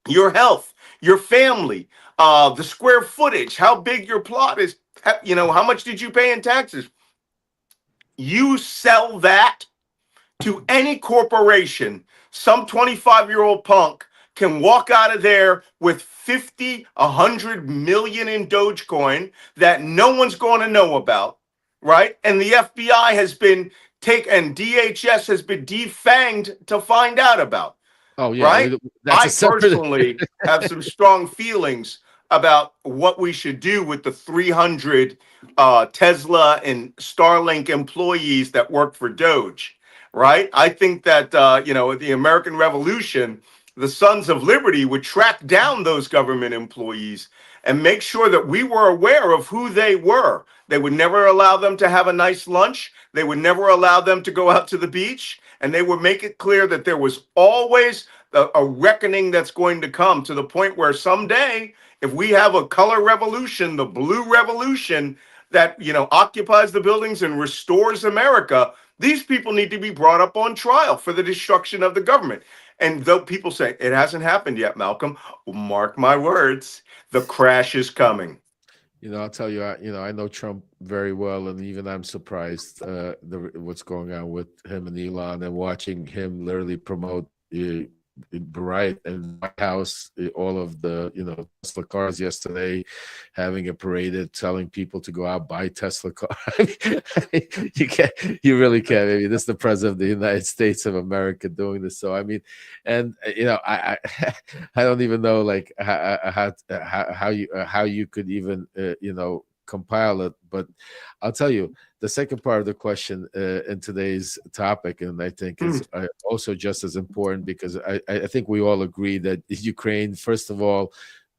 your health, your family, the square footage, how big your plot is, how much did you pay in taxes? You sell that to any corporation, some 25-year-old punk can walk out of there with 50, 100 million in Dogecoin that no one's going to know about, right? And the FBI has been and DHS has been defanged to find out about. Oh yeah, Right? that's a I separate. personally have some strong feelings about what we should do with the 300 Tesla and Starlink employees that work for Doge. Right? I think that the American Revolution, the Sons of Liberty would track down those government employees and make sure that we were aware of who they were. They would never allow them to have a nice lunch. They would never allow them to go out to the beach. And they would make it clear that there was always a reckoning that's going to come, to the point where someday, if we have a color revolution, the blue revolution that occupies the buildings and restores America, these people need to be brought up on trial for the destruction of the government. And though people say it hasn't happened yet, Malcolm, mark my words, the crash is coming. I'll tell you, I know Trump very well, and even I'm surprised what's going on with him and Elon, and watching him literally promote right in White House, all of the Tesla cars yesterday, having it paraded, telling people to go out buy Tesla cars. You really can't. I mean, this is the president of the United States of America doing this. So I mean, and I don't even know like how you could even compile it. But I'll tell you, the second part of the question in today's topic, and I think is also just as important, because I think we all agree that Ukraine, first of all,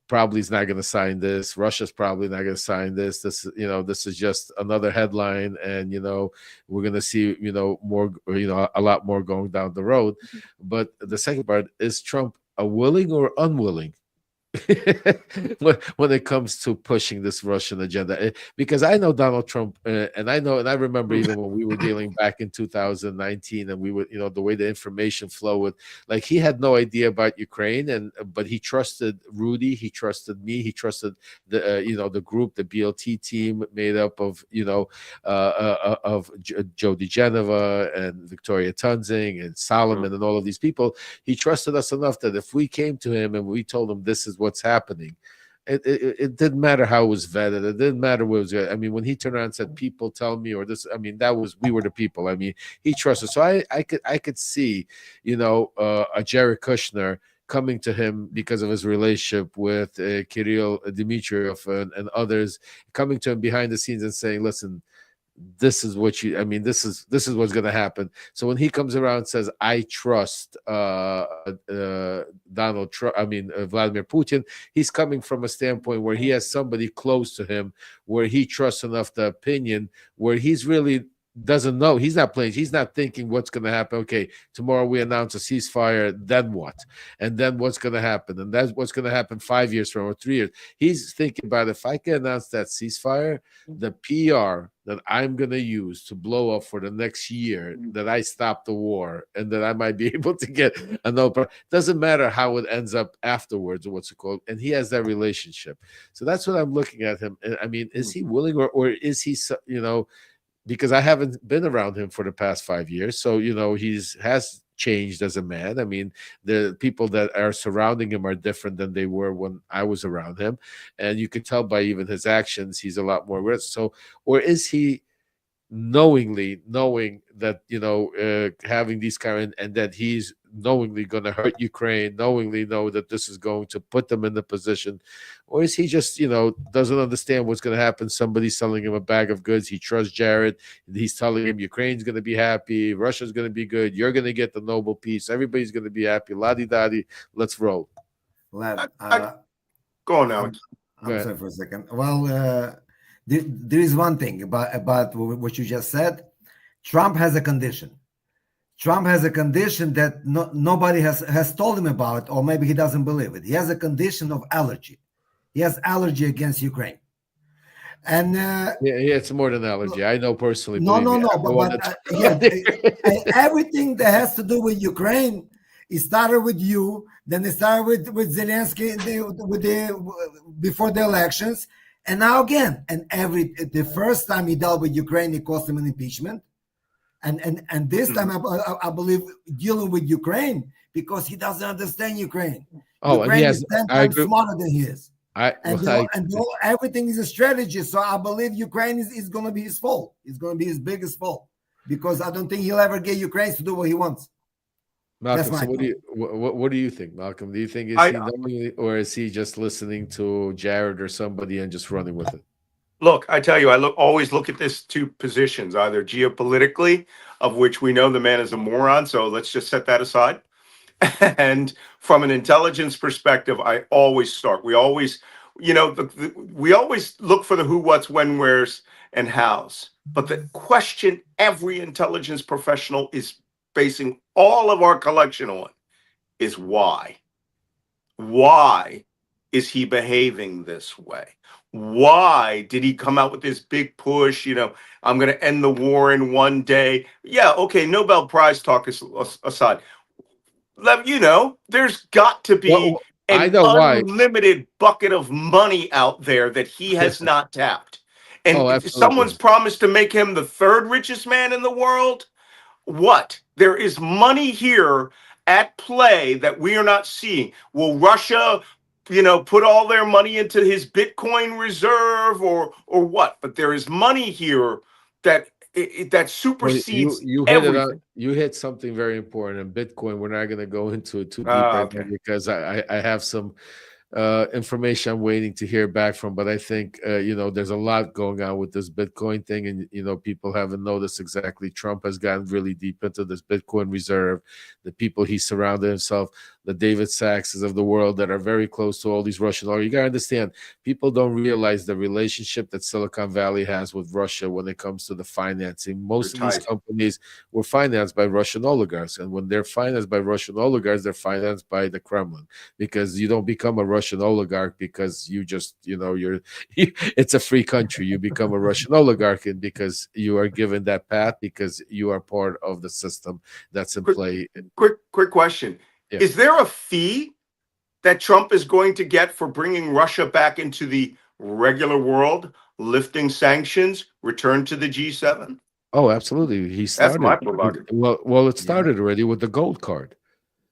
probably is not going to sign this. Russia's probably not going to sign this. This is just another headline, and we're going to see more, a lot more going down the road. But the second part is, Trump a willing or unwilling when it comes to pushing this Russian agenda? Because I know Donald Trump, and I remember even when we were dealing back in 2019, and we would, the way the information flow with, like, he had no idea about Ukraine, but he trusted Rudy, he trusted me, he trusted the the group, the BLT team made up of of Joe DeGeneva and Victoria Tunzing and Solomon and all of these people. He trusted us enough that if we came to him and we told him this is what's happening, it didn't matter how it was vetted. It didn't matter what it was. I mean, when he turned around and said, "People tell me," or this, I mean, we were the people. I mean, he trusted. So I could see, a Jared Kushner coming to him because of his relationship with Kirill Dmitriev and others, coming to him behind the scenes and saying, "Listen, this is what this is what's going to happen." So when he comes around and says, "I trust Donald Trump," Vladimir Putin, he's coming from a standpoint where he has somebody close to him, where he trusts enough the opinion, where he's really doesn't know. He's not playing. He's not thinking what's going to happen. Okay, tomorrow we announce a ceasefire. Then what? And then what's going to happen? And that's what's going to happen 5 years from or 3 years. He's thinking about, if I can announce that ceasefire, the PR that I'm going to use to blow up for the next year, that I stop the war, and that I might be able to get another. Doesn't matter how it ends up afterwards, or what's it called. And he has that relationship. So that's what I'm looking at him. I mean, is he willing, or is he, because I haven't been around him for the past 5 years. So, has changed as a man. I mean, the people that are surrounding him are different than they were when I was around him. And you could tell by even his actions, he's a lot more risk. So, or is he knowing that, having these kind, and that he's knowingly going to hurt Ukraine, knowingly know that this is going to put them in the position? Or is he just, doesn't understand what's going to happen? Somebody's selling him a bag of goods. He trusts Jared. He's telling him Ukraine's going to be happy. Russia's going to be good. You're going to get the Nobel Peace. Everybody's going to be happy. La-di-da-di. Let's roll. Lev, Go on, Alex. I'm sorry for a second. Well, there is one thing about what you just said. Trump has a condition. Trump has a condition that nobody has told him about, or maybe he doesn't believe it. He has a condition of allergy. He has allergy against Ukraine. And Yeah, it's more than allergy. I know personally. no, Believe no, me, no. I'm the one But that's yeah, everything that has to do with Ukraine, it started with you. Then it started with Zelensky with the before the elections, and now again. And the first time he dealt with Ukraine, it cost him an impeachment. And this time, I believe dealing with Ukraine because he doesn't understand Ukraine. Oh, and he Ukraine has. is 10 I times agree. smarter than he is. And, Well, I everything is a strategy. So I believe Ukraine is going to be his fault. It's going to be his biggest fault because I don't think he'll ever get Ukraine to do what he wants. That's Malcolm. my So what do thought. you what do you think, Malcolm? Do you think is I he knowing it, or is he just listening to Jared or somebody and just running with it? look, I tell you, always look at this two positions, either geopolitically, of which we know the man is a moron, so let's just set that aside. And from an intelligence perspective, I always start. We always, we always look for the who, what's, when, where's, and how's. But the question every intelligence professional is basing all of our collection on is why. Why is he behaving this way? Why did he come out with this big push? I'm going to end the war in one day. Yeah, okay, Nobel Prize talk aside. There's got to be Well, I an know why. unlimited bucket of money out there that he has not tapped. And Oh, if someone's absolutely. promised to make him the third richest man in the world, what? There is money here at play that we are not seeing. Will Russia, put all their money into his Bitcoin reserve or what? But there is money here that that Well, supersedes you hit it on. everything. You hit something very important. And Bitcoin, we're not going to go into it too deep Ah, right now okay. because I have some information I'm waiting to hear back from. But I think there's a lot going on with this Bitcoin thing, and people haven't noticed exactly. Trump has gotten really deep into this Bitcoin reserve. The people he surrounded himself, the David Saxes of the world that are very close to all these Russian. Or you gotta understand, people don't realize the relationship that Silicon Valley has with Russia when it comes to the financing. Most of these Retired. companies were financed by Russian oligarchs, and when they're financed by Russian oligarchs, they're financed by the Kremlin because you don't become a Russian oligarch because you just, you're, it's a free country. You become a Russian oligarch and because you are given that path because you are part of the system that's in Quick, play. quick question. Yeah. Is there a fee that Trump is going to get for bringing Russia back into the regular world, lifting sanctions, return to the G7? Oh, absolutely. He That's my started. prerogative. Well, it Yeah. started already with the gold card.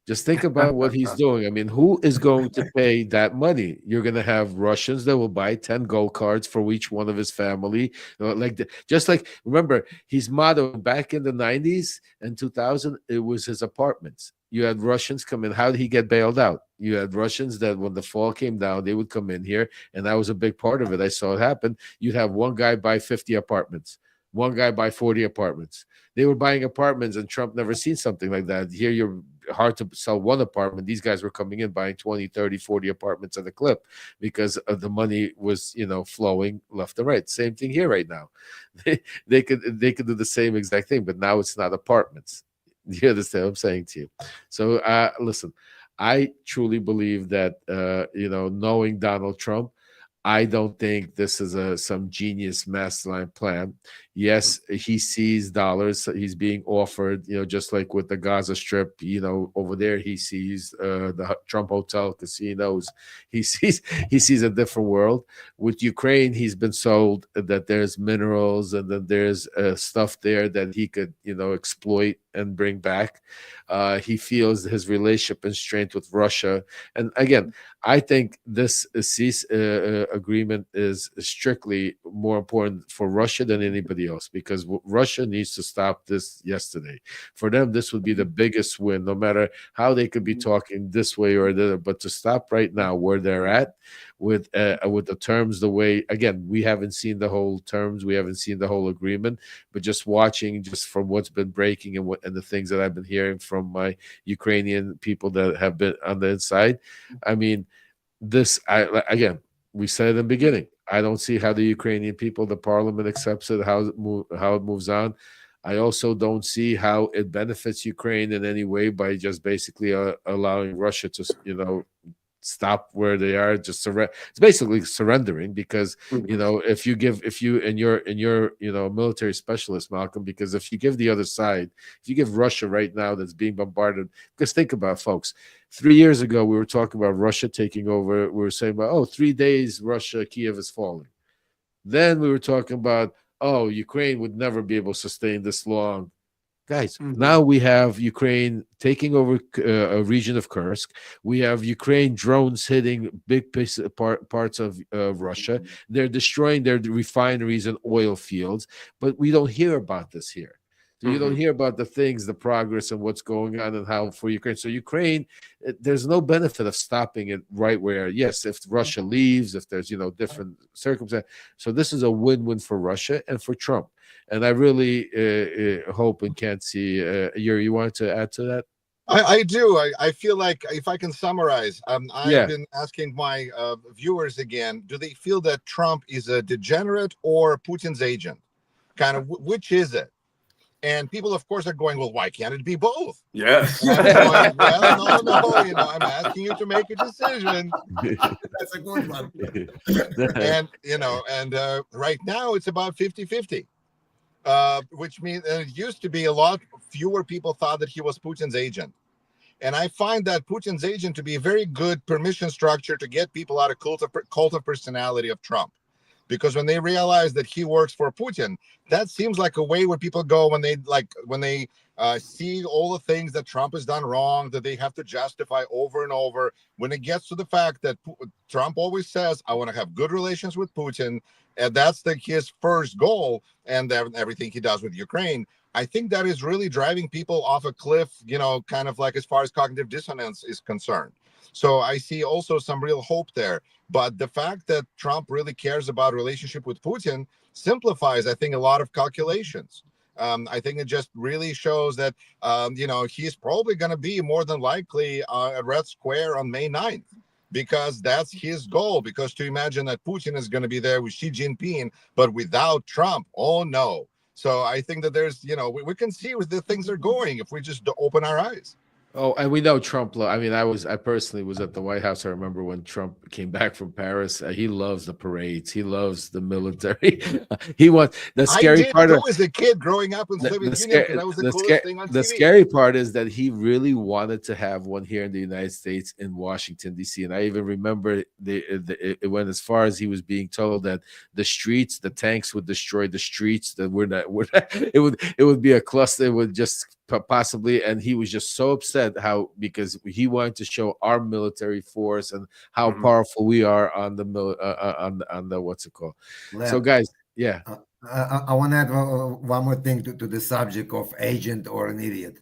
Just think about what he's doing. I mean, who is going to pay that money? You're going to have Russians that will buy 10 gold cards for each one of his family. Just like, remember, his motto back in the 90s and 2000, it was his apartments. You had Russians come in. How did he get bailed out? You had Russians that when the fall came down, they would come in here. And that was a big part of it. I saw it happen. You'd have one guy buy 50 apartments, one guy buy 40 apartments. They were buying apartments, and Trump never seen something like that. Here, you're hard to sell one apartment. These guys were coming in buying 20, 30, 40 apartments at a clip because of the money was, flowing left and right. Same thing here right now. They could do the same exact thing, but now it's not apartments. You understand what I'm saying to you? So listen, I truly believe that knowing Donald Trump, I don't think this is some genius mastermind plan. Yes, he sees dollars. He's being offered, just like with the Gaza Strip, over there he sees the Trump hotel casinos. He sees a different world. With Ukraine, he's been sold that there's minerals and that there's stuff there that he could, exploit and bring back. He feels his relationship and strength with Russia. And again, I think this cease agreement is strictly more important for Russia than anybody else because Russia needs to stop this yesterday. For them, this would be the biggest win, no matter how they could be talking this way or the other. But to stop right now where they're at with the terms, the way again we haven't seen the whole terms, we haven't seen the whole agreement, but just watching, just from what's been breaking and the things that I've been hearing from my Ukrainian people that have been on the inside, I mean. Again, we said in the beginning, I don't see how the Ukrainian people, the parliament accepts it, how it moves on. I also don't see how it benefits Ukraine in any way by just basically allowing Russia to, stop where they are, just surrender. It's basically surrendering, because if you and you're military specialist, Malcolm, because if you give the other side, if you give Russia right now that's being bombarded, because think about it, folks, 3 years ago we were talking about Russia taking over. We were saying about 3 days Russia, Kiev is falling. Then we were talking about, Ukraine would never be able to sustain this long. Guys, now we have Ukraine taking over a region of Kursk. We have Ukraine drones hitting big parts of Russia. They're destroying their refineries and oil fields, but we don't hear about this here. So you don't hear about the things, the progress, and what's going on, and how for Ukraine. So Ukraine, there's no benefit of stopping it right where, yes, if Russia leaves, if there's, different circumstances. So this is a win-win for Russia and for Trump. And I really hope and can't see, Yuri, you wanted to add to that? I do. I feel like, if I can summarize, I've been asking my viewers again, do they feel that Trump is a degenerate or Putin's agent? Kind of, which is it? And people, of course, are going, well, why can't it be both? Yes. And I'm going, well, no, I'm asking you to make a decision. That's a good one. And right now it's about 50-50. Which means, and it used to be a lot fewer people thought that he was Putin's agent. And I find that Putin's agent to be a very good permission structure to get people out of cult of personality of Trump. Because when they realize that he works for Putin, that seems like a way where people go when they see all the things that Trump has done wrong, that they have to justify over and over. When it gets to the fact that Trump always says, I want to have good relations with Putin, and that's his first goal, and everything he does with Ukraine, I think that is really driving people off a cliff, kind of like as far as cognitive dissonance is concerned. So I see also some real hope there. But the fact that Trump really cares about relationship with Putin simplifies, I think, a lot of calculations. I think it just really shows that, he's probably going to be more than likely at Red Square on May 9th, because that's his goal. Because to imagine that Putin is going to be there with Xi Jinping, but without Trump, oh no. So I think that there's, we can see where the things are going if we just open our eyes. Oh, and we know Trump. I personally was at the White House. I remember when Trump came back from Paris. He loves the parades. He loves the military. He wants the scary part. I did too as a kid growing up in Soviet Union, because that was the coolest thing on TV. The scary part is that he really wanted to have one here in the United States in Washington, D.C. And I even remember it went as far as he was being told that the tanks would destroy the streets. That it would be a cluster. It would just possibly, and he was just so upset because he wanted to show our military force and how powerful we are on the what's it called. So guys, I want to add one more thing to the subject of agent or an idiot.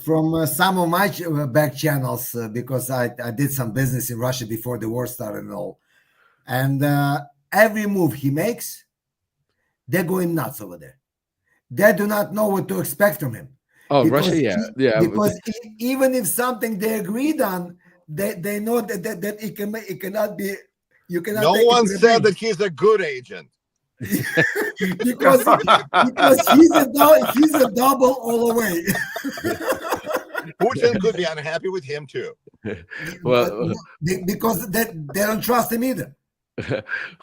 From some of my back channels, because I did some business in Russia before the war started and all, and every move he makes, they're going nuts over there. They do not know what to expect from him. Oh, because Russia, Because even if something they agreed on, they know that it cannot be. You cannot. No one said that he's a good agent. because he's a double all the way. Putin could be unhappy with him too. Well, because they don't trust him either.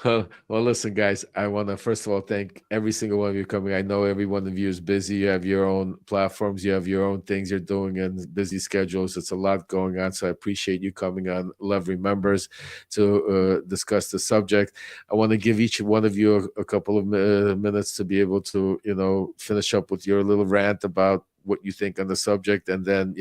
well, listen, guys, I want to first of all thank every single one of you coming. I know every one of you is busy. You have your own platforms, you have your own things you're doing, and busy schedules. It's a lot going on, so I appreciate you coming on Love Remembers to discuss the subject. I want to give each one of you a couple of minutes to be able to finish up with your little rant about what you think on the subject, and then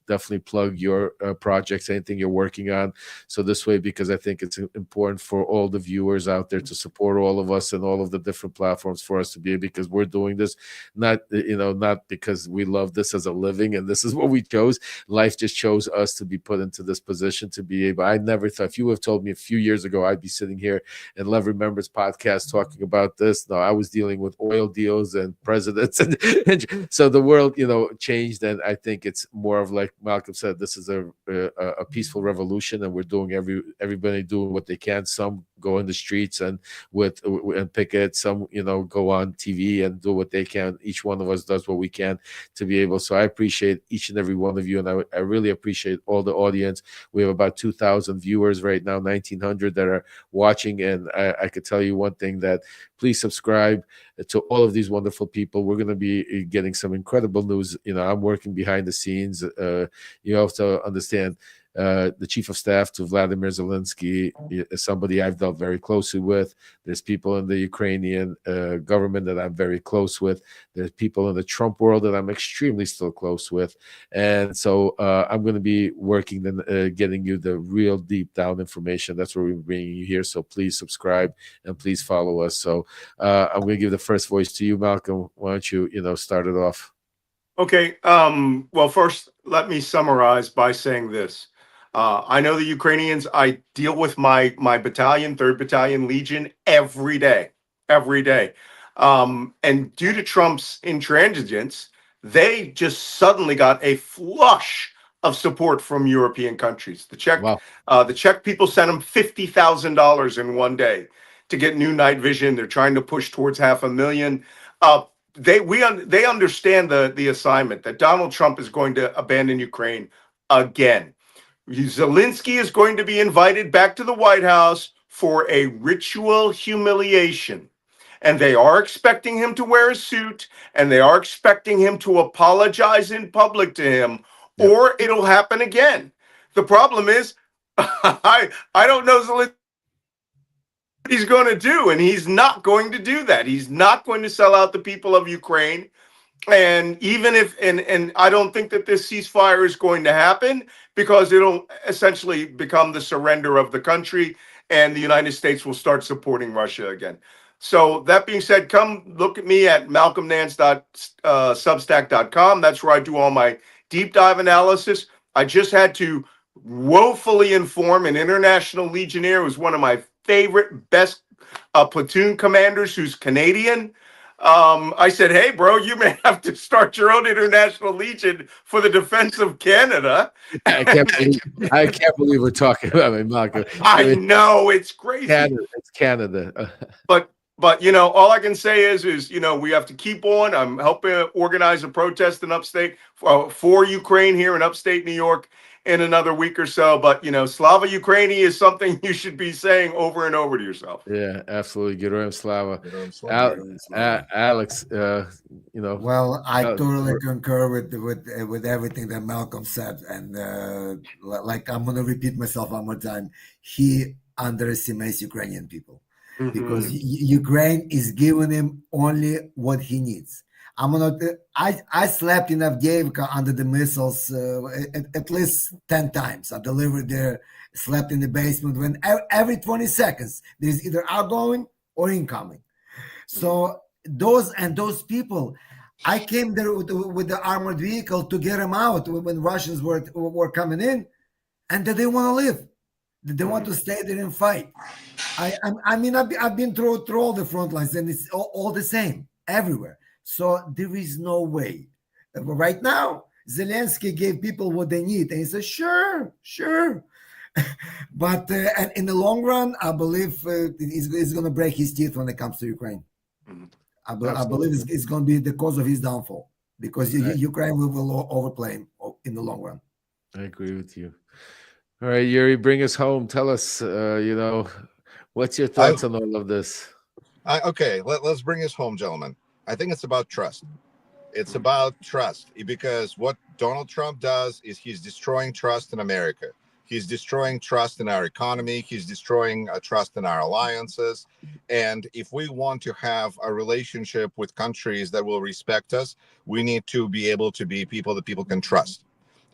definitely plug your projects, anything you're working on. So this way, because I think it's important for all the viewers out there to support all of us and all of the different platforms for us to be, because we're doing this not because we love this as a living and this is what we chose. Life just chose us to be put into this position to be able. I never thought, if you have told me a few years ago I'd be sitting here and Love Remembers podcast talking about this. No, I was dealing with oil deals and presidents, and so the world changed, and I think it's more of, like Malcolm said, this is a peaceful revolution, and we're doing everybody doing what they can, some go in the streets and and picket. Some, go on TV and do what they can. Each one of us does what we can to be able. So I appreciate each and every one of you, and I really appreciate all the audience. We have about 2,000 viewers right now, 1,900 that are watching, and I could tell you one thing, that please subscribe to all of these wonderful people. We're going to be getting some incredible news. I'm working behind the scenes. You have to understand, the chief of staff to Vladimir Zelensky is somebody I've dealt very closely with. There's people in the Ukrainian government that I'm very close with. There's people in the Trump world that I'm extremely still close with. And so I'm going to be working getting you the real deep down information. That's what we're bringing you here. So please subscribe and please follow us. So I'm going to give the first voice to you, Malcolm. Why don't you, start it off? Okay. Well, first, let me summarize by saying this. I know the Ukrainians. I deal with my battalion, 3rd Battalion Legion, every day. And due to Trump's intransigence, they just suddenly got a flush of support from European countries. The Czech people sent them $50,000 in one day to get new night vision. They're trying to push towards 500,000. They understand the assignment that Donald Trump is going to abandon Ukraine again. Zelensky is going to be invited back to the White House for a ritual humiliation. And they are expecting him to wear a suit, and they are expecting him to apologize in public to him, or it'll happen again. The problem is, I don't know Zelensky he's going to do, and he's not going to do that. He's not going to sell out the people of Ukraine. And even if, and I don't think that this ceasefire is going to happen, because it'll essentially become the surrender of the country, and the United States will start supporting Russia again. So that being said, come look at me at malcolmnance.substack.com. That's where I do all my deep dive analysis. I just had to woefully inform an international legionnaire who's one of my favorite, best platoon commanders, who's Canadian. I said, hey, bro, you may have to start your own international legion for the defense of Canada. I can't believe we're talking about it, Malcolm. I know, it's crazy. It's Canada. But all I can say is we have to keep on. I'm helping organize a protest in upstate for Ukraine here in upstate New York in another week or so. But Slava Ukraini is something you should be saying over and over to yourself. Yeah, absolutely. Geroim Slava. Alex, Well, I totally concur with everything that Malcolm said, and like, I'm gonna repeat myself one more time. He underestimates Ukrainian people. Because Ukraine is giving him only what he needs. I slept in Avdiivka under the missiles at least 10 times. I delivered there, slept in the basement, when every 20 seconds there's either outgoing or incoming. So those people, I came there with the armored vehicle to get them out when Russians were coming in, and they didn't want to leave. They want to stay there and fight. I've been through all the front lines, and it's all the same everywhere. So there is no way. Right now, Zelensky gave people what they need, and he said, sure. But and in the long run, I believe he's going to break his teeth when it comes to Ukraine. I believe it's going to be the cause of his downfall, because Ukraine will overplay him in the long run. I agree with you. All right, Yuri, bring us home. Tell us, what's your thoughts on all of this? Okay, let's bring us home, gentlemen. I think it's about trust. It's about trust, because what Donald Trump does is he's destroying trust in America. He's destroying trust in our economy. He's destroying trust in our alliances. And if we want to have a relationship with countries that will respect us, we need to be able to be people that people can trust.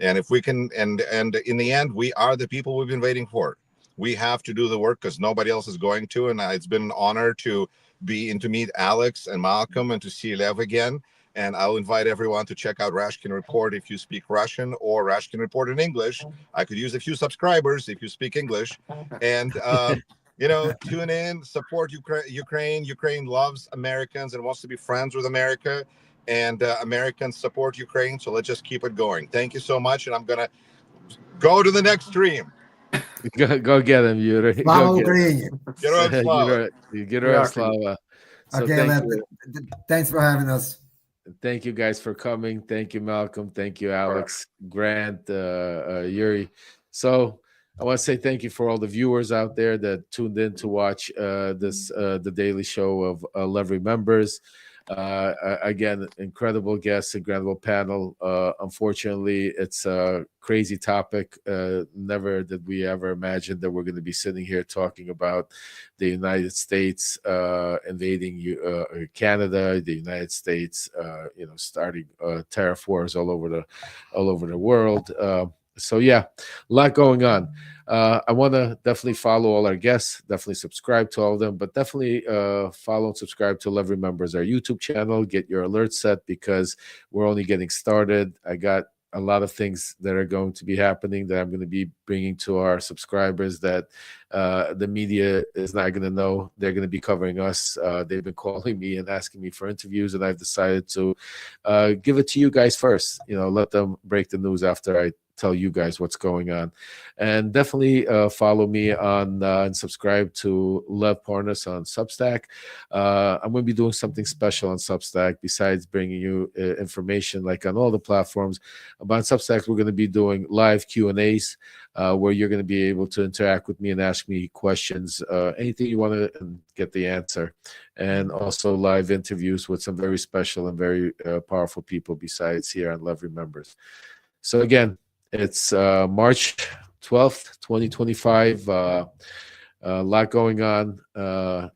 And if we can, and in the end, we are the people we've been waiting for. We have to do the work because nobody else is going to. And it's been an honor to meet Alex and Malcolm and to see Lev again. And I'll invite everyone to check out Rashkin Report if you speak Russian, or Rashkin Report in English. I could use a few subscribers if you speak English. And, tune in, support Ukraine. Ukraine loves Americans and wants to be friends with America. And Americans support Ukraine. So let's just keep it going. Thank you so much. And I'm going to go to the next stream. Go get him, Yuri. Slava Go get him. Ukraini. Героям слава. Героям слава. So Okay, thank Lev, you. thanks for having us. Thank you guys for coming. Thank you, Malcolm. Thank you, Alex, Grant, Yuri. So I want to say thank you for all the viewers out there that tuned in to watch the daily show of Love Remembers. Again, incredible guests, incredible panel. Unfortunately, it's a crazy topic. Never did we ever imagine that we're going to be sitting here talking about the United States invading Canada, the United States, starting tariff wars all over the world. So yeah, a lot going on. I want to definitely follow all our guests, definitely subscribe to all of them, but definitely follow and subscribe to Love Remembers, our YouTube channel. Get your alerts set because we're only getting started. I got a lot of things that are going to be happening that I'm going to be bringing to our subscribers that the media is not going to know. They're going to be covering us. They've been calling me and asking me for interviews, and I've decided to give it to you guys first. Let them break the news after I tell you guys what's going on. And definitely follow me on and subscribe to Lev Parnas on Substack. I'm going to be doing something special on Substack besides bringing you information like on all the platforms. But on Substack, we're going to be doing live Q&As where you're going to be able to interact with me and ask me questions, anything you want to get the answer. And also live interviews with some very special and very powerful people besides here on Love Remembers. So again, it's March 12th, 2025. A lot going on.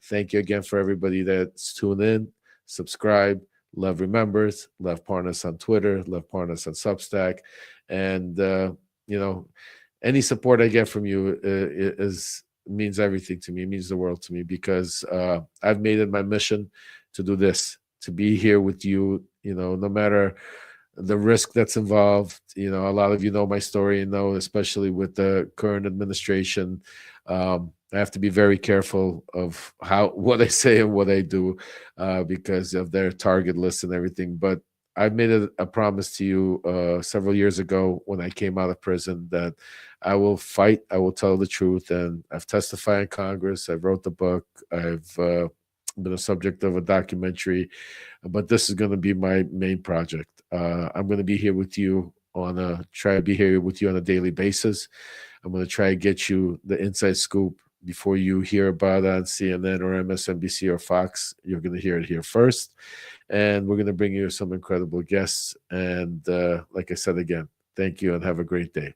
Thank you again for everybody that's tuned in. Subscribe. Love Remembers. Love Parnas on Twitter. Love Parnas on Substack. And, any support I get from you means everything to me. It means the world to me because I've made it my mission to do this, to be here with you, no matter the risk that's involved. A lot of you know my story and know, especially with the current administration, I have to be very careful of what I say and what I do because of their target list and everything. But I made a promise to you several years ago when I came out of prison that I will fight, I will tell the truth, and I've testified in Congress, I wrote the book, I've been a subject of a documentary, but this is going to be my main project. I'm going to be here with you try to be here with you on a daily basis. I'm going to try to get you the inside scoop before you hear about it on CNN or MSNBC or Fox. You're going to hear it here first. And we're going to bring you some incredible guests. And like I said again, thank you and have a great day.